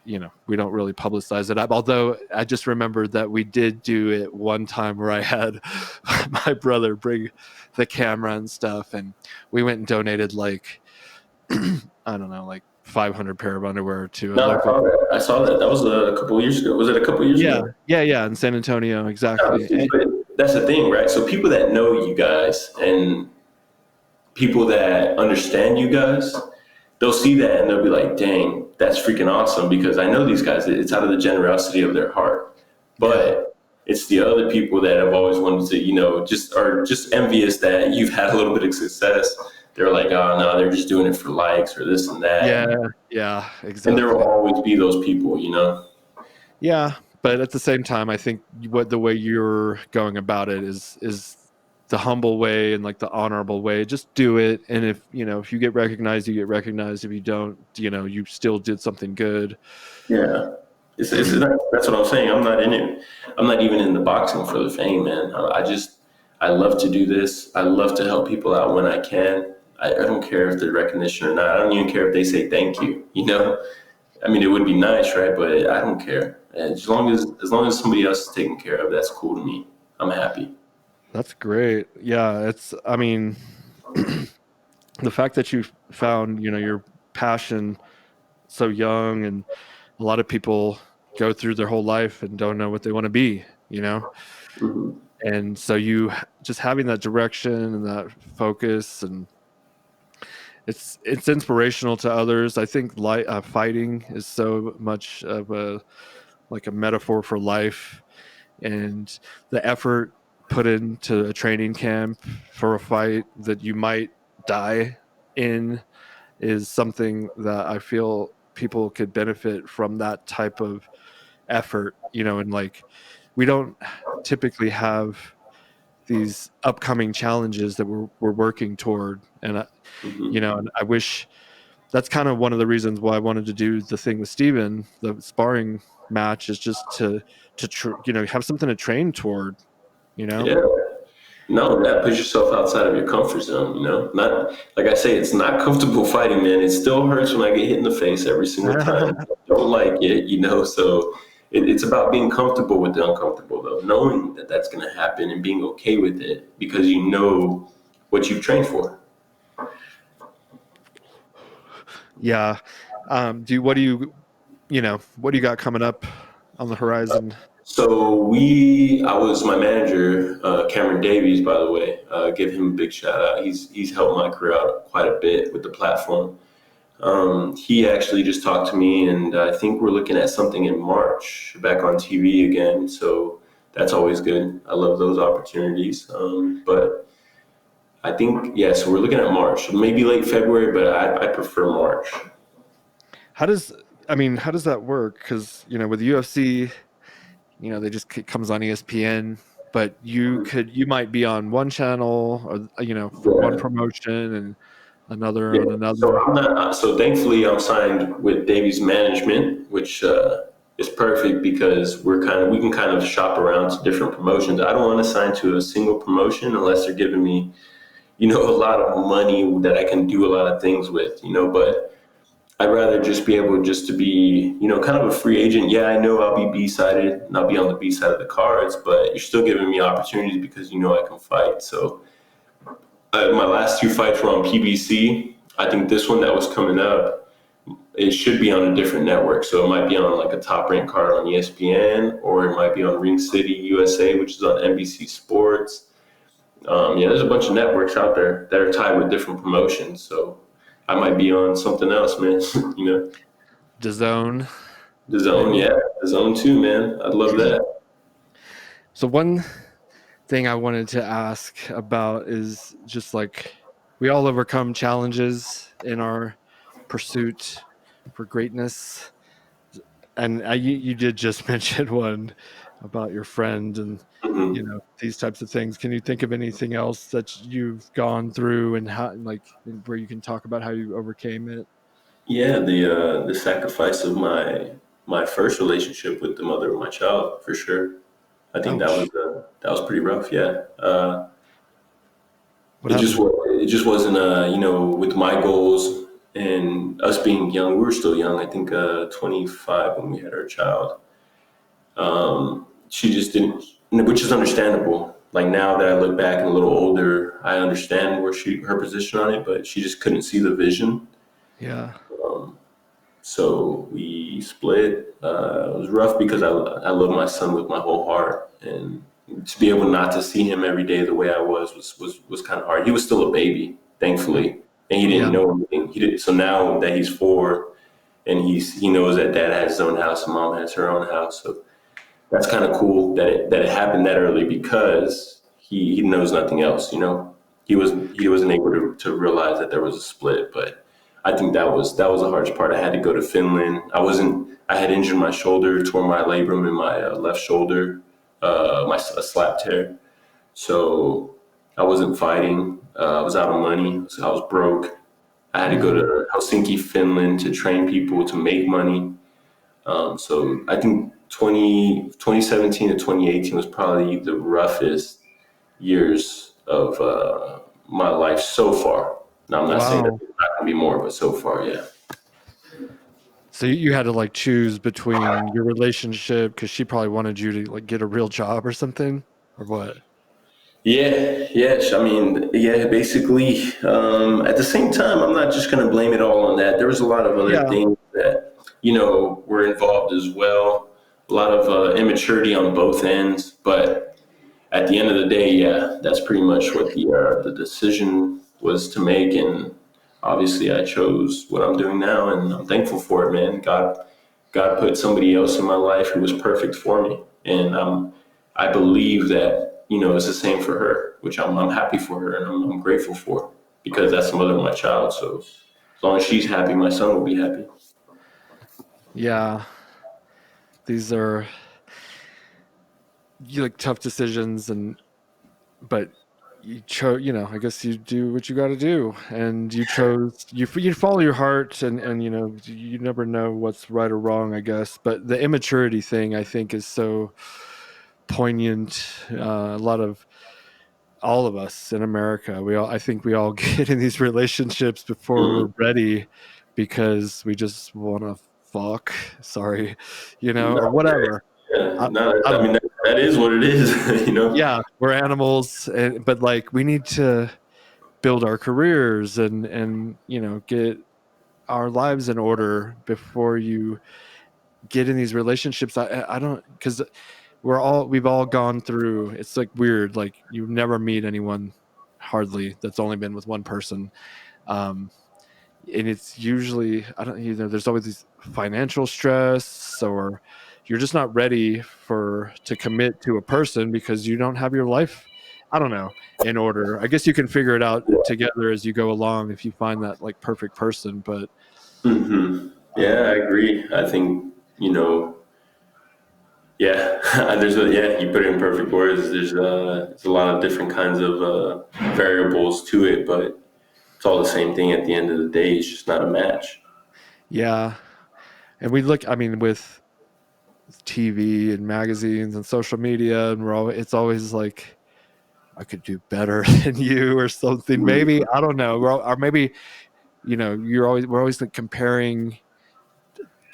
we don't really publicize it. Although I just remembered that we did do it one time where I had my brother bring the camera and stuff, and we went and donated like I don't know, like 500 pair of underwear to a No, local. I saw that. That was a couple of years ago. Was it a couple of years ago? Yeah, in San Antonio, exactly. But that's the thing, right? So people that know you guys and people that understand you guys, they'll see that and they'll be like, dang, that's freaking awesome, because I know these guys. It's out of the generosity of their heart. But it's the other people that have always wanted to, just are just envious that you've had a little bit of success. They're like, oh, no, they're just doing it for likes or this and that. Yeah, exactly. And there will always be those people, Yeah, but at the same time, I think the way you're going about it is the humble way and like the honorable way. Just do it, and if you get recognized, you get recognized. If you don't, you still did something good. Yeah, that's what I'm saying. I'm not in it. I'm not even in the boxing for the fame, man. I love to do this. I love to help people out when I can. I don't care if there's recognition or not. I don't even care if they say thank you. I mean, it would be nice, right? But I don't care. As long as somebody else is taken care of, that's cool to me. I'm happy. That's great. Yeah, I mean, the fact that you found, your passion so young, and a lot of people go through their whole life and don't know what they want to be, Mm-hmm. And so you just having that direction and that focus, and it's inspirational to others. I think fighting is so much of a metaphor for life, and the effort put into a training camp for a fight that you might die in is something that I feel people could benefit from, that type of effort, and like we don't typically have these upcoming challenges that we're working toward, and and I wish that's kind of one of the reasons why I wanted to do the thing with Steven, the sparring match, is just to have something to train toward, Yeah. No, that puts yourself outside of your comfort zone, Not, like I say, it's not comfortable fighting, man. It still hurts when I get hit in the face every single time. I don't like it, so it's about being comfortable with the uncomfortable, though, knowing that that's going to happen and being okay with it because you know what you've trained for. Yeah. What do you got coming up on the horizon? So I was my manager, Cameron Davies, by the way. Give him a big shout out. He's helped my career out quite a bit with the platform. He actually just talked to me, and I think we're looking at something in March, back on TV again. So that's always good. I love those opportunities. But I think, so we're looking at March, maybe late February, but I prefer March. How does that work? Because, with the UFC, they just comes on ESPN, but you might be on one channel or, for one promotion and another on another. So thankfully I'm signed with Davies Management, which is perfect because we can kind of shop around to different promotions. I don't want to sign to a single promotion unless they're giving me, a lot of money that I can do a lot of things with, but I'd rather just be able to be, kind of a free agent. Yeah, I know I'll be B-sided and I'll be on the B side of the cards, but you're still giving me opportunities because I can fight. So my last two fights were on PBC. I think this one that was coming up, it should be on a different network. So it might be on like a top-ranked card on ESPN, or it might be on Ring City USA, which is on NBC Sports. There's a bunch of networks out there that are tied with different promotions. So I might be on something else, man. DAZN. DAZN, yeah. DAZN too, man. I'd love that. So one thing I wanted to ask about is just like, we all overcome challenges in our pursuit for greatness. And you did just mention one about your friend and, these types of things. Can you think of anything else that you've gone through and how, where you can talk about how you overcame it? Yeah, the sacrifice of my first relationship with the mother of my child, for sure. I think that was pretty rough. Yeah. It just wasn't with my goals and us being young. We were still young. I think 25 when we had our child. She just didn't, which is understandable. Like now that I look back and a little older, I understand her position on it, but she just couldn't see the vision. Yeah. So we split. It was rough because I love my son with my whole heart, and to be able not to see him every day the way I was kind of hard. He was still a baby, thankfully, and he didn't Yeah. know anything. He did. So now that he's 4, and he knows that dad has his own house and mom has her own house. So that's kind of cool that it happened that early because he knows nothing else. He wasn't able to realize that there was a split, but I think that was the hardest part. I had to go to Finland. I had injured my shoulder, tore my labrum in my left shoulder, a slap tear. So I wasn't fighting. I was out of money. So I was broke. I had to go to Helsinki, Finland to train people to make money. So I think 2017 to 2018 was probably the roughest years of my life so far. Now, I'm not saying that Wow. there's not going to be more, but so far, yeah. So you had to like choose between your relationship because she probably wanted you to like get a real job or something, or what? Yeah. I mean, yeah, basically, at the same time, I'm not just going to blame it all on that. There was a lot of other Yeah. things that, were involved as well. A lot of immaturity on both ends. But at the end of the day, yeah, that's pretty much what the decision was to make. And obviously, I chose what I'm doing now, and I'm thankful for it, man. God put somebody else in my life who was perfect for me, and I believe that it's the same for her, which I'm happy for her and I'm grateful for because that's the mother of my child. So as long as she's happy, my son will be happy. Yeah. These are like tough decisions, but you chose. I guess you do what you got to do, and you follow your heart, and you never know what's right or wrong, I guess. But the immaturity thing, I think, is so poignant. A lot of all of us in America, I think we all get in these relationships before Mm-hmm. we're ready because we just want to fuck, sorry, or No, whatever. yeah, I, no, I I don't mean know. that is what it is, Yeah, we're animals, but like we need to build our careers and get our lives in order before you get in these relationships. I don't, because we've all gone through, it's like weird, like you never meet anyone hardly that's only been with one person. um and it's usually, I don't, there's always these financial stress, or you're just not ready to commit to a person because you don't have your life, I don't know, in order. I guess you can figure it out together as you go along if you find that like perfect person, but hmm Yeah, I um agree. I think yeah, you put it in perfect words. There's a lot of different kinds of variables to it, but it's all the same thing at the end of the day. It's just not a match. yeah. And we look, I mean, with TV and magazines and social media, and it's always like, I could do better than you or something. Maybe, I don't know. Or maybe, we're always like comparing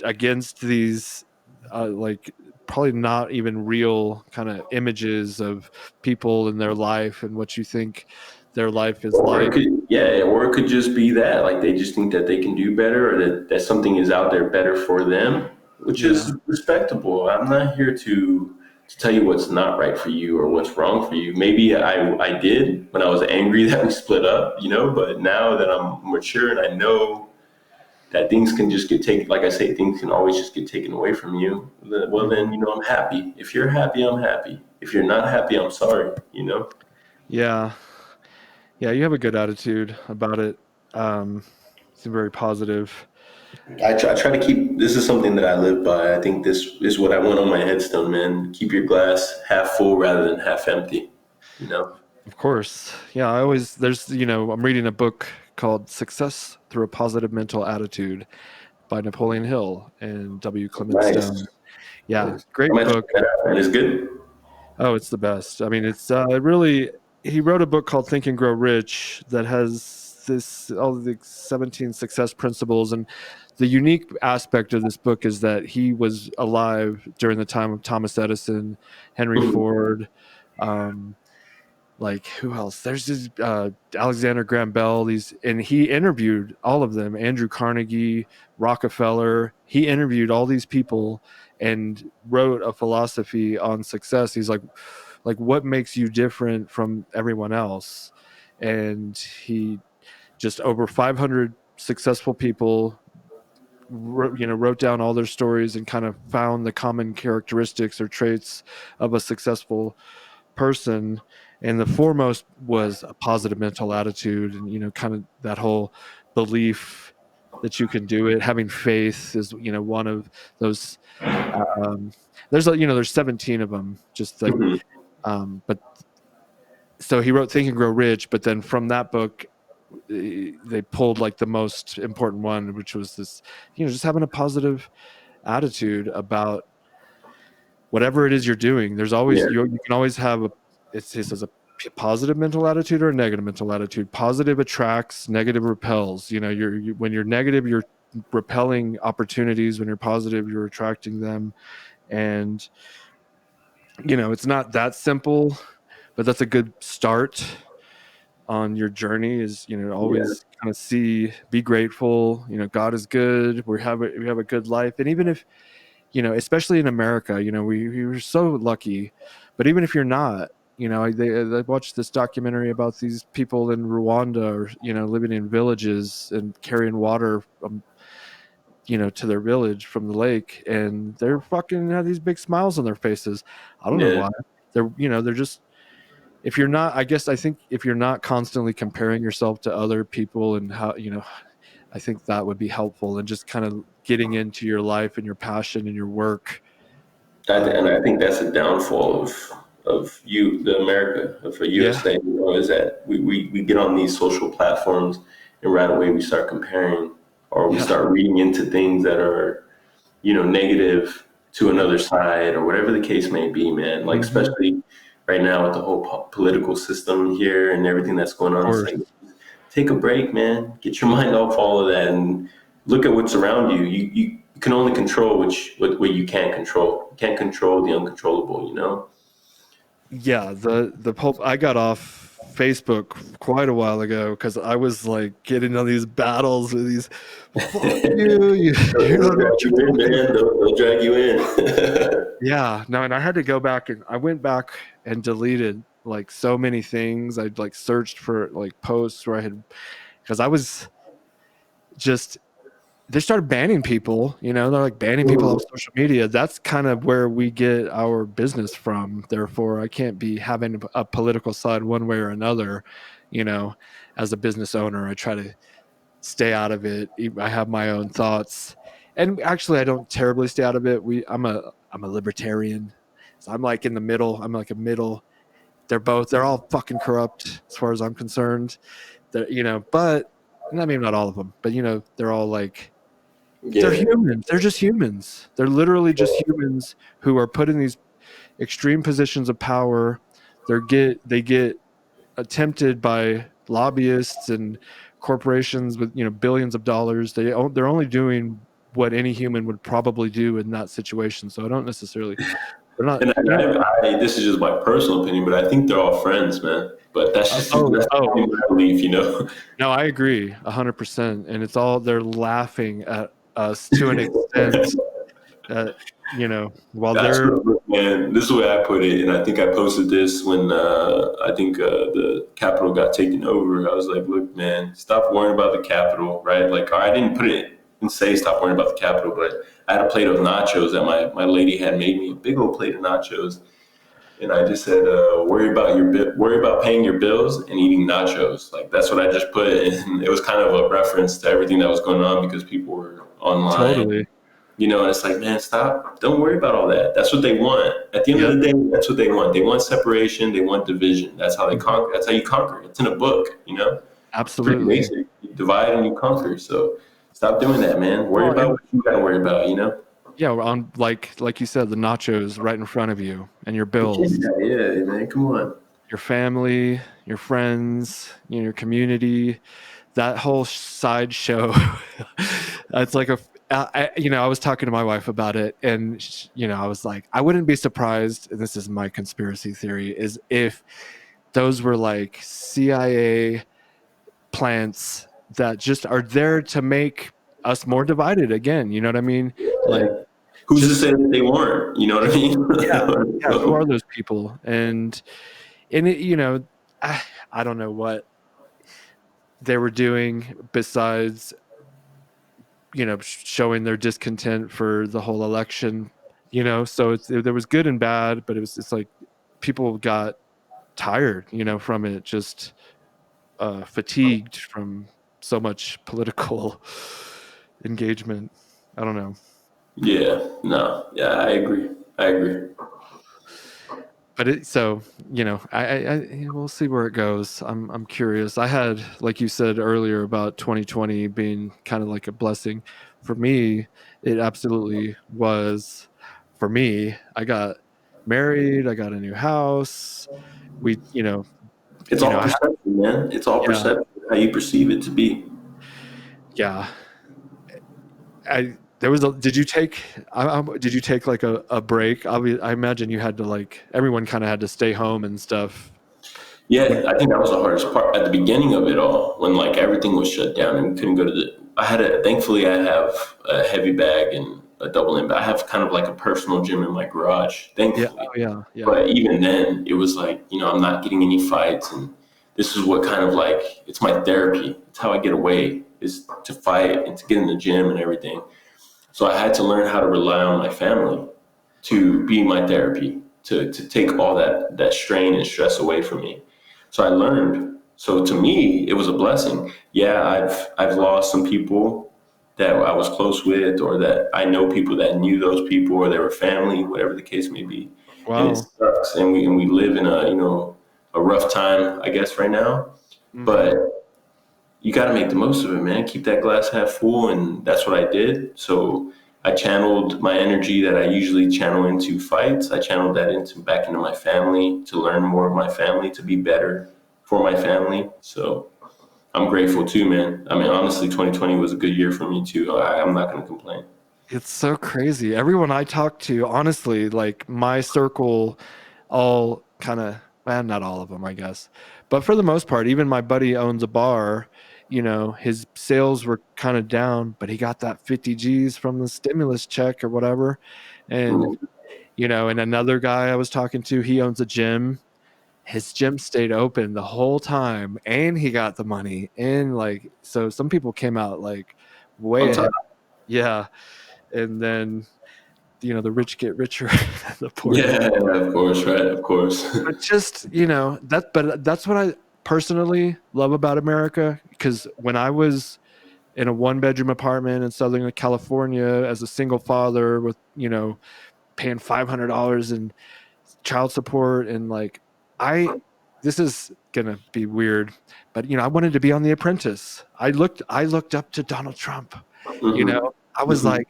against these, like probably not even real kind of images of people in their life and what you think their life is like. Or it could just be that, like they just think that they can do better, or that something is out there better for them, which Yeah. is respectable. I'm not here to tell you what's not right for you or what's wrong for you. Maybe I did when I was angry that we split up, but now that I'm mature and I know that things can just get taken, like I say, things can always just get taken away from you. Well, then, Mhm. I'm happy. If you're happy, I'm happy. If you're not happy, I'm sorry. Yeah. Yeah. You have a good attitude about it. Um, seem very positive. I try to keep, this is something that I live by. I think this is what I want on my headstone, man. Keep your glass half full rather than half empty, you know? Of course. Yeah. I'm reading a book called Success Through a Positive Mental Attitude by Napoleon Hill and W. Clement Nice. Stone. Yeah. Nice. I Great might check book. that out, man. It's good. Oh, it's the best. I mean, it's really. He wrote a book called Think and Grow Rich that has all the 17 success principles, and the unique aspect of this book is that he was alive during the time of Thomas Edison, Henry Mhm. Ford, um, like who else? There's this Alexander Graham Bell. And he interviewed all of them. Andrew Carnegie, Rockefeller. He interviewed all these people and wrote a philosophy on success. He's like what makes you different from everyone else? And he just over 500 successful people wrote down all their stories and kind of found the common characteristics or traits of a successful person, and the foremost was a positive mental attitude, and kind of that whole belief that you can do it. Having faith is one of those. There's 17 of them, just like but so he wrote Think and Grow Rich, but then from that book they pulled like the most important one, which was this just having a positive attitude about whatever it is you're doing. There's always you can always have it says a positive mental attitude or a negative mental attitude. Positive attracts, negative repels. When you're negative, you're repelling opportunities. When you're positive, you're attracting them. And it's not that simple, but that's a good start on your journey. Is always kind of be grateful. God is good. We have a good life, and even if especially in America, we were so lucky. But even if you're not, I watched this documentary about these people in Rwanda, or living in villages and carrying water, to their village from the lake, and they're fucking have these big smiles on their faces. I don't know why. They're just. If you're not, I think if you're not constantly comparing yourself to other people and how I think that would be helpful, and just kind of getting into your life and your passion and your work. And I think that's a downfall of the America, of a USA, is that we get on these social platforms and right away we start comparing, or we start reading into things that are, negative to another side, or whatever the case may be, man. Like, especially right now with the whole political system here and everything that's going on. It's like, take a break, man. Get your mind off all of that and look at what's around you. You can only control what you can't control. You can't control the uncontrollable, Yeah, the Pope. I got off Facebook quite a while ago because I was like getting on these battles with these. Fuck you! They'll drag you in. Yeah, no, and I had to go back, and I went back and deleted like so many things. I'd like searched for like posts where I had, because I was just. They started banning people, they're like banning people off social media. That's kind of where we get our business from. Therefore, I can't be having a political side one way or another. As a business owner, I try to stay out of it. I have my own thoughts, and actually I don't terribly stay out of it. I'm a libertarian. So I'm like in the middle. I'm like a middle. They're all fucking corrupt as far as I'm concerned. But maybe not all of them, but they're all like, they're humans. They're just humans. They're literally just humans who are put in these extreme positions of power. They get tempted by lobbyists and corporations with billions of dollars. They're only doing what any human would probably do in that situation. So I don't necessarily. They're not. And this is just my personal opinion, but I think they're all friends, man. But that's just my belief, No, I agree 100%. And it's all, they're laughing at us to an extent. While man, this is the way I put it, and I think I posted this when I think the Capitol got taken over. I was like, look, man, stop worrying about the Capitol, right? Like, I didn't put it and say stop worrying about the Capitol, but I had a plate of nachos that my lady had made me, a big old plate of nachos. And I just said, worry about paying your bills and eating nachos. Like, that's what I just put. And it was kind of a reference to everything that was going on because people were online. Totally. And it's like, man, stop. Don't worry about all that. That's what they want. At the end of the day, that's what they want. They want separation. They want division. That's how they conquer. That's how you conquer. It's in a book, Absolutely. It's pretty basic. You divide and you conquer. So stop doing that, man. Worry about what you got to worry about, Yeah, on like you said, the nachos right in front of you and your bills. Yeah, man, come on. Your family, your friends, your community, that whole sideshow. It's like I was talking to my wife about it, and I was like, I wouldn't be surprised, and this is my conspiracy theory, is if those were like CIA plants that just are there to make us more divided again. You know what I mean? Like, who's to say that they weren't? You know what I mean? yeah, So, who are those people? And it, you know, I don't know what they were doing besides, you know, showing their discontent for the whole election, you know. So there was good and bad, but it's like people got tired, you know, from it, just fatigued from so much political engagement. I don't know. yeah, no, yeah, I agree. But so, you know, I we'll see where it goes. I'm curious. I had, like you said earlier, about 2020 being kind of like a blessing for me. It absolutely was. For me, I got married. I got a new house. We, It's all I had, perception, man. It's all yeah, perception, how you perceive it to be. yeah. There was a. Did you take? Did you take like a break? I imagine you had to, like, everyone kind of had to stay home and stuff. Yeah, I think that was the hardest part at the beginning of it all, when like everything was shut down and we couldn't go to the. Thankfully, I have a heavy bag and a double in, but I have kind of like a personal gym in my garage, Yeah. thankfully. Oh, yeah. Yeah. But even then, it was like, I'm not getting any fights, and this is what kind of like, it's my therapy. It's how I get away, is to fight and to get in the gym and everything. So I had to learn how to rely on my family to be my therapy, to take all that strain and stress away from me. So I learned. So to me, it was a blessing. Yeah, I've lost some people that I was close with, or that I know people that knew those people, or they were family, whatever the case may be. And it Wow. sucks. And we live in a rough time, I guess, right now. Mm-hmm. But you got to make the most of it, man. Keep that glass half full, and that's what I did. So I channeled my energy that I usually channel into fights. I channeled that back into my family, to learn more of my family, to be better for my family. So I'm grateful too, man. I mean, honestly, 2020 was a good year for me too. I'm not going to complain. It's so crazy. Everyone I talk to, honestly, like my circle, all kind of, well, not all of them, I guess, but for the most part, even my buddy owns a bar. His sales were kind of down, but he got that 50 G's from the stimulus check or whatever. And, and another guy I was talking to, he owns a gym. His gym stayed open the whole time, and he got the money. And like, so some people came out like way ahead. Yeah. And then, the rich get richer, the poor. Yeah, of course, right, of course. But just, but that's what I personally love about America, because when I was in a 1-bedroom apartment in Southern California as a single father with, paying $500 in child support, and like, this is gonna be weird, but I wanted to be on The Apprentice. I looked up to Donald Trump. Mm-hmm. I was like,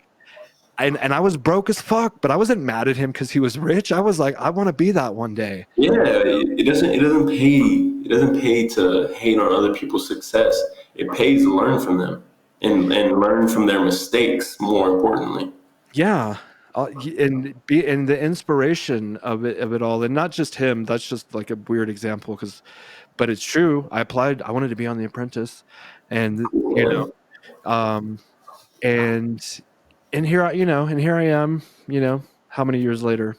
and I was broke as fuck, but I wasn't mad at him because he was rich. I was like, I want to be that one day. Yeah, it doesn't pay to hate on other people's success. It pays to learn from them and learn from their mistakes, more importantly. Yeah. And the inspiration of it all, and not just him. That's just like a weird example, but it's true. I applied. I wanted to be on The Apprentice, and and here I am. How many years later?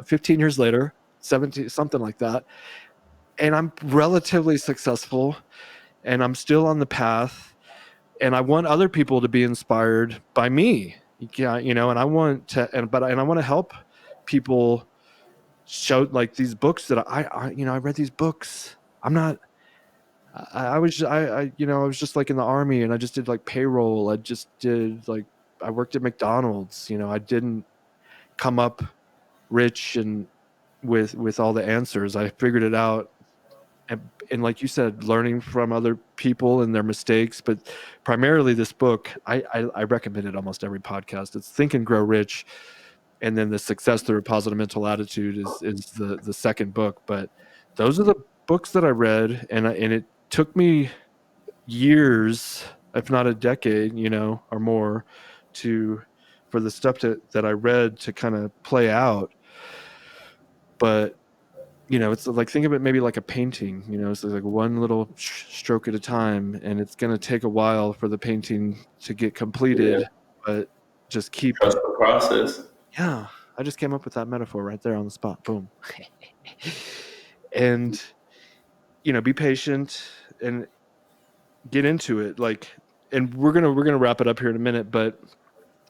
15 years later, 17, something like that. And I'm relatively successful, and I'm still on the path. And I want other people to be inspired by me. Yeah, and I want to, and I want to help people show, like, these books that I read these books. I was just like in the army, and I just did like payroll. I worked at McDonald's. I didn't come up rich and with all the answers. I figured it out. And like you said, learning from other people and their mistakes, but primarily this book, I recommend it almost every podcast. It's Think and Grow Rich, and then The Success Through a Positive Mental Attitude is the second book. But those are the books that I read, and it took me years, if not a decade, or more, for the stuff that I read to kind of play out. But it's like, think of it maybe like a painting. It's like one little stroke at a time, and it's going to take a while for the painting to get completed, but just keep trust the process. Yeah, I just came up with that metaphor right there on the spot. Boom. And be patient and get into it. And we're gonna wrap it up here in a minute, but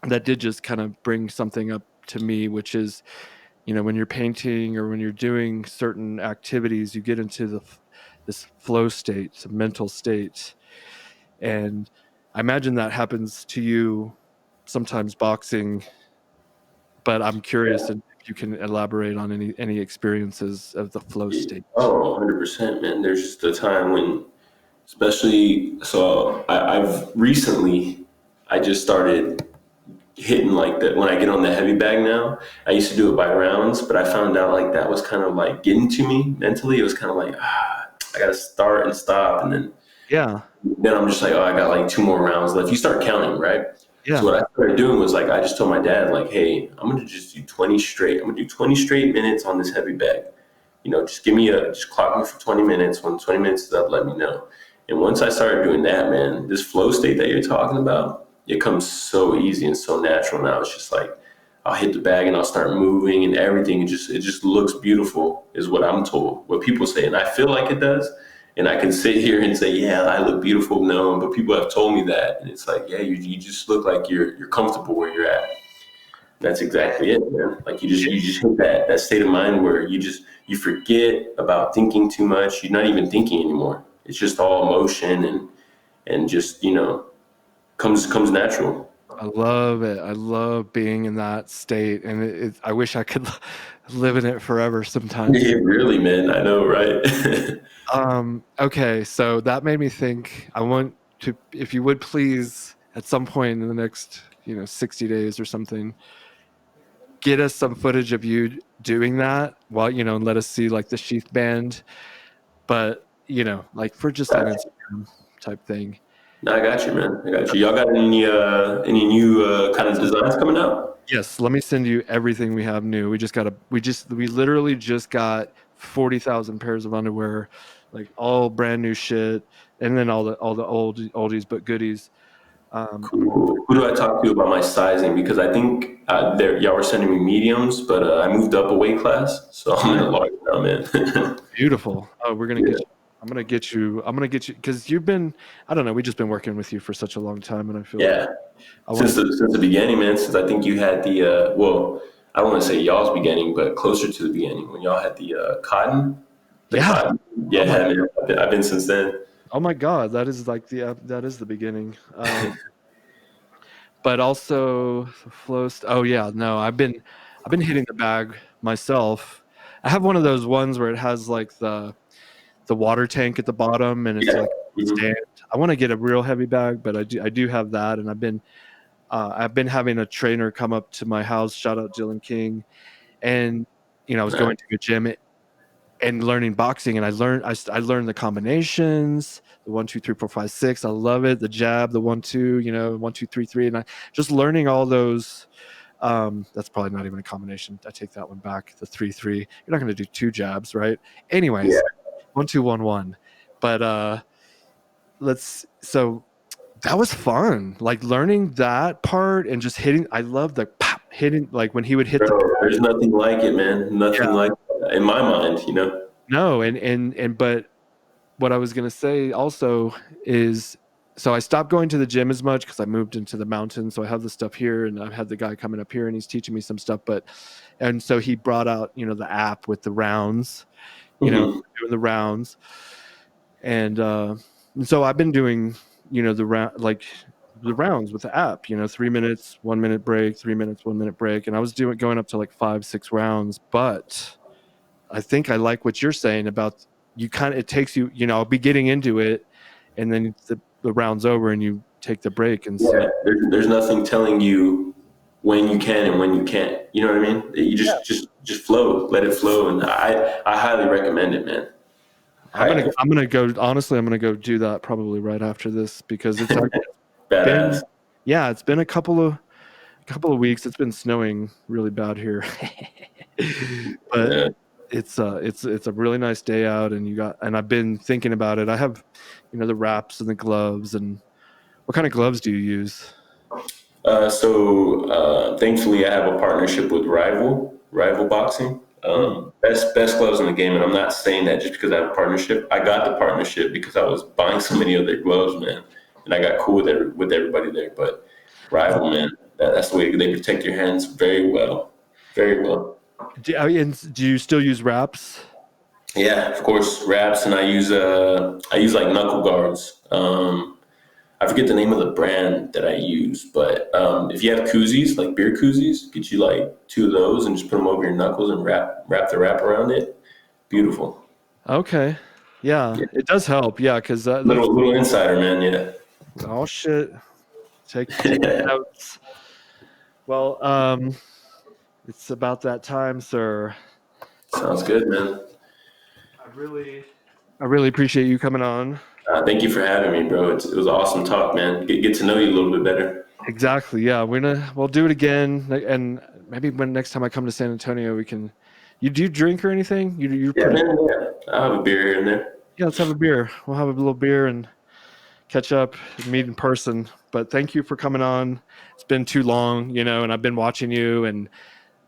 that did just kind of bring something up to me, which is, when you're painting or when you're doing certain activities, you get into this flow state, it's a mental state. And I imagine that happens to you sometimes boxing, but I'm curious if you can elaborate on any experiences of the flow state. Oh, 100%, man. There's just a time when, especially, so I've recently, I just started hitting like that when I get on the heavy bag now. I used to do it by rounds, but I found out like that was kind of like getting to me mentally. It was kind of like, I got to start and stop. And then I'm just like, I got like 2 more rounds left. You start counting, right? Yeah. So what I started doing was like, I just told my dad, like, hey, I'm going to just do 20 straight. I'm going to do 20 straight minutes on this heavy bag. Just clock me for 20 minutes. When 20 minutes is up, let me know. And once I started doing that, man, this flow state that you're talking about, it comes so easy and so natural now. It's just like, I'll hit the bag and I'll start moving and everything. It just looks beautiful is what I'm told, what people say. And I feel like it does. And I can sit here and say, yeah, I look beautiful. No, but people have told me that. And it's like, yeah, you just look like you're comfortable where you're at. That's exactly it, man. Like you just hit that state of mind where you forget about thinking too much. You're not even thinking anymore. It's just all emotion and just, comes natural. I love it. I love being in that state, and I wish I could live in it forever sometimes. Yeah, really, man. I know, right? Okay, so that made me think. I want to, if you would please, at some point in the next, 60 days or something, get us some footage of you doing that while, and let us see like the SHEATH band, but like for just an Instagram type thing. No, I got you, man. I got you. Y'all got any new kind of designs coming out? Yes, let me send you everything we have new. We literally just got 40,000 pairs of underwear, like all brand new shit, and then all the oldies but goodies. Cool. Who do I talk to about my sizing? Because I think y'all were sending me mediums, but I moved up a weight class, so I'm in a large now, man. Beautiful. Oh, we're gonna get you. I'm gonna get you because you've been, I don't know, we've just been working with you for such a long time, and I feel since the beginning, man. Since I think you had the I don't want to say y'all's beginning, but closer to the beginning when y'all had the cotton. Cotton. Yeah, man, I've been since then. Oh my God, that is like that is the beginning. But also flows. Oh yeah, no, I've been hitting the bag myself. I have one of those ones where it has like the water tank at the bottom, and it's like stand. I want to get a real heavy bag, but I do have that, and I've been having a trainer come up to my house. Shout out Dylan King, and I was going to a gym and learning boxing, and I learned the combinations, the 1 2 3 4 5 6. I love it. The jab, the 1 2, 1 2 3 3, and I just learning all those. That's probably not even a combination. I take that one back. The 3 3. You're not going to do 2 jabs, right? Anyways. Yeah. 1 2 1 1, but so that was fun, like learning that part and just hitting. I love the pop hitting, like when he would hit. There's nothing like it, man. Nothing like it in my mind, No, and but what I was gonna say also is, so I stopped going to the gym as much because I moved into the mountains. So I have the stuff here, and I've had the guy coming up here, and he's teaching me some stuff. And so he brought out the app with the rounds. Doing the rounds, and so I've been doing the rounds with the app. 3 minutes, 1 minute break, 3 minutes, 1 minute break, and I was going up to like 5-6 rounds. But I think I like what you're saying about it takes you. I'll be getting into it, and then the round's over, and you take the break. And there's nothing telling you when you can and when you can't. You know what I mean? You just flow, let it flow, and I highly recommend it, man. I'm gonna go. Honestly, I'm gonna go do that probably right after this because it's badass. It's been a couple of weeks. It's been snowing really bad here, but it's a really nice day out, and I've been thinking about it. I have, the wraps and the gloves. And what kind of gloves do you use? Thankfully, I have a partnership with Rival Boxing. Best gloves in the game, and I'm not saying that just because I have a partnership. I got the partnership because I was buying so many of their gloves, man, and I got cool with everybody there. But Rival, man, that's the way they protect your hands very well, very well. Do you still use wraps? Yeah, of course, wraps, and I use like knuckle guards. I forget the name of the brand that I use, but if you have koozies, like beer koozies, get you like 2 of those and just put them over your knuckles and wrap the wrap around it. Beautiful. Okay. Yeah. It does help. Yeah, because little insider, man. Yeah. Oh shit! Take notes. Well, it's about that time, sir. Sounds good, man. I really appreciate you coming on. Thank you for having me, bro. It was an awesome talk, man. Get to know you a little bit better. Exactly. Yeah, we'll do it again, and maybe when next time I come to San Antonio, we can. Do you drink or anything? Man. I'll have a beer here and there. Yeah, let's have a beer. We'll have a little beer and catch up and meet in person. But thank you for coming on. It's been too long, and I've been watching you, and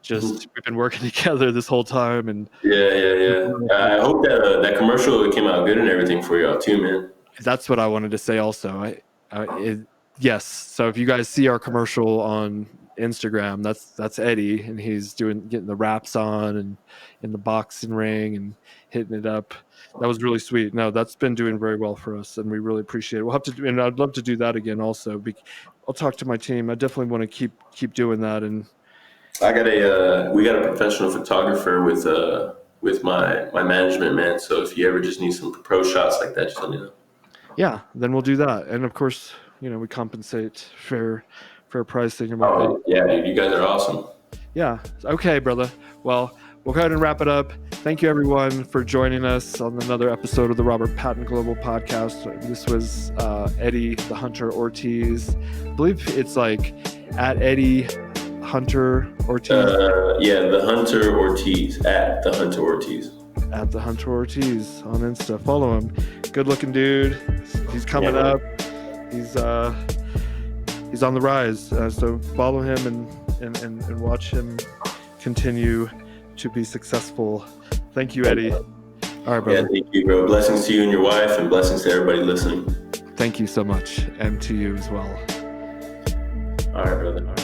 just we've been working together this whole time. And yeah. I hope that commercial came out good and everything for y'all too, man. That's what I wanted to say also. Yes. So if you guys see our commercial on Instagram, that's Eddie, and he's getting the wraps on and in the boxing ring and hitting it up. That was really sweet. No, that's been doing very well for us, and we really appreciate it. We'll have to do, and I'd love to do that again also. I'll talk to my team. I definitely want to keep doing that. And we got a professional photographer with my management, man. So if you ever just need some pro shots like that, just let me know. Yeah, then we'll do that. And of course, we compensate fair pricing. Yeah, dude, you guys are awesome. Yeah. Okay, brother. Well, we'll go ahead and wrap it up. Thank you, everyone, for joining us on another episode of the Robert Patton Global Podcast. This was Eddie The Hunter Ortiz. I believe it's like at Eddie Hunter Ortiz. The Hunter Ortiz, at The Hunter Ortiz. At The Hunter Ortiz on Insta. Follow him. Good looking dude. He's coming up. He's on the rise. So follow him and watch him continue to be successful. Thank you, Eddie. All right, brother. Yeah, thank you, bro. Blessings to you and your wife, and blessings to everybody listening. Thank you so much, and to you as well. All right, brother.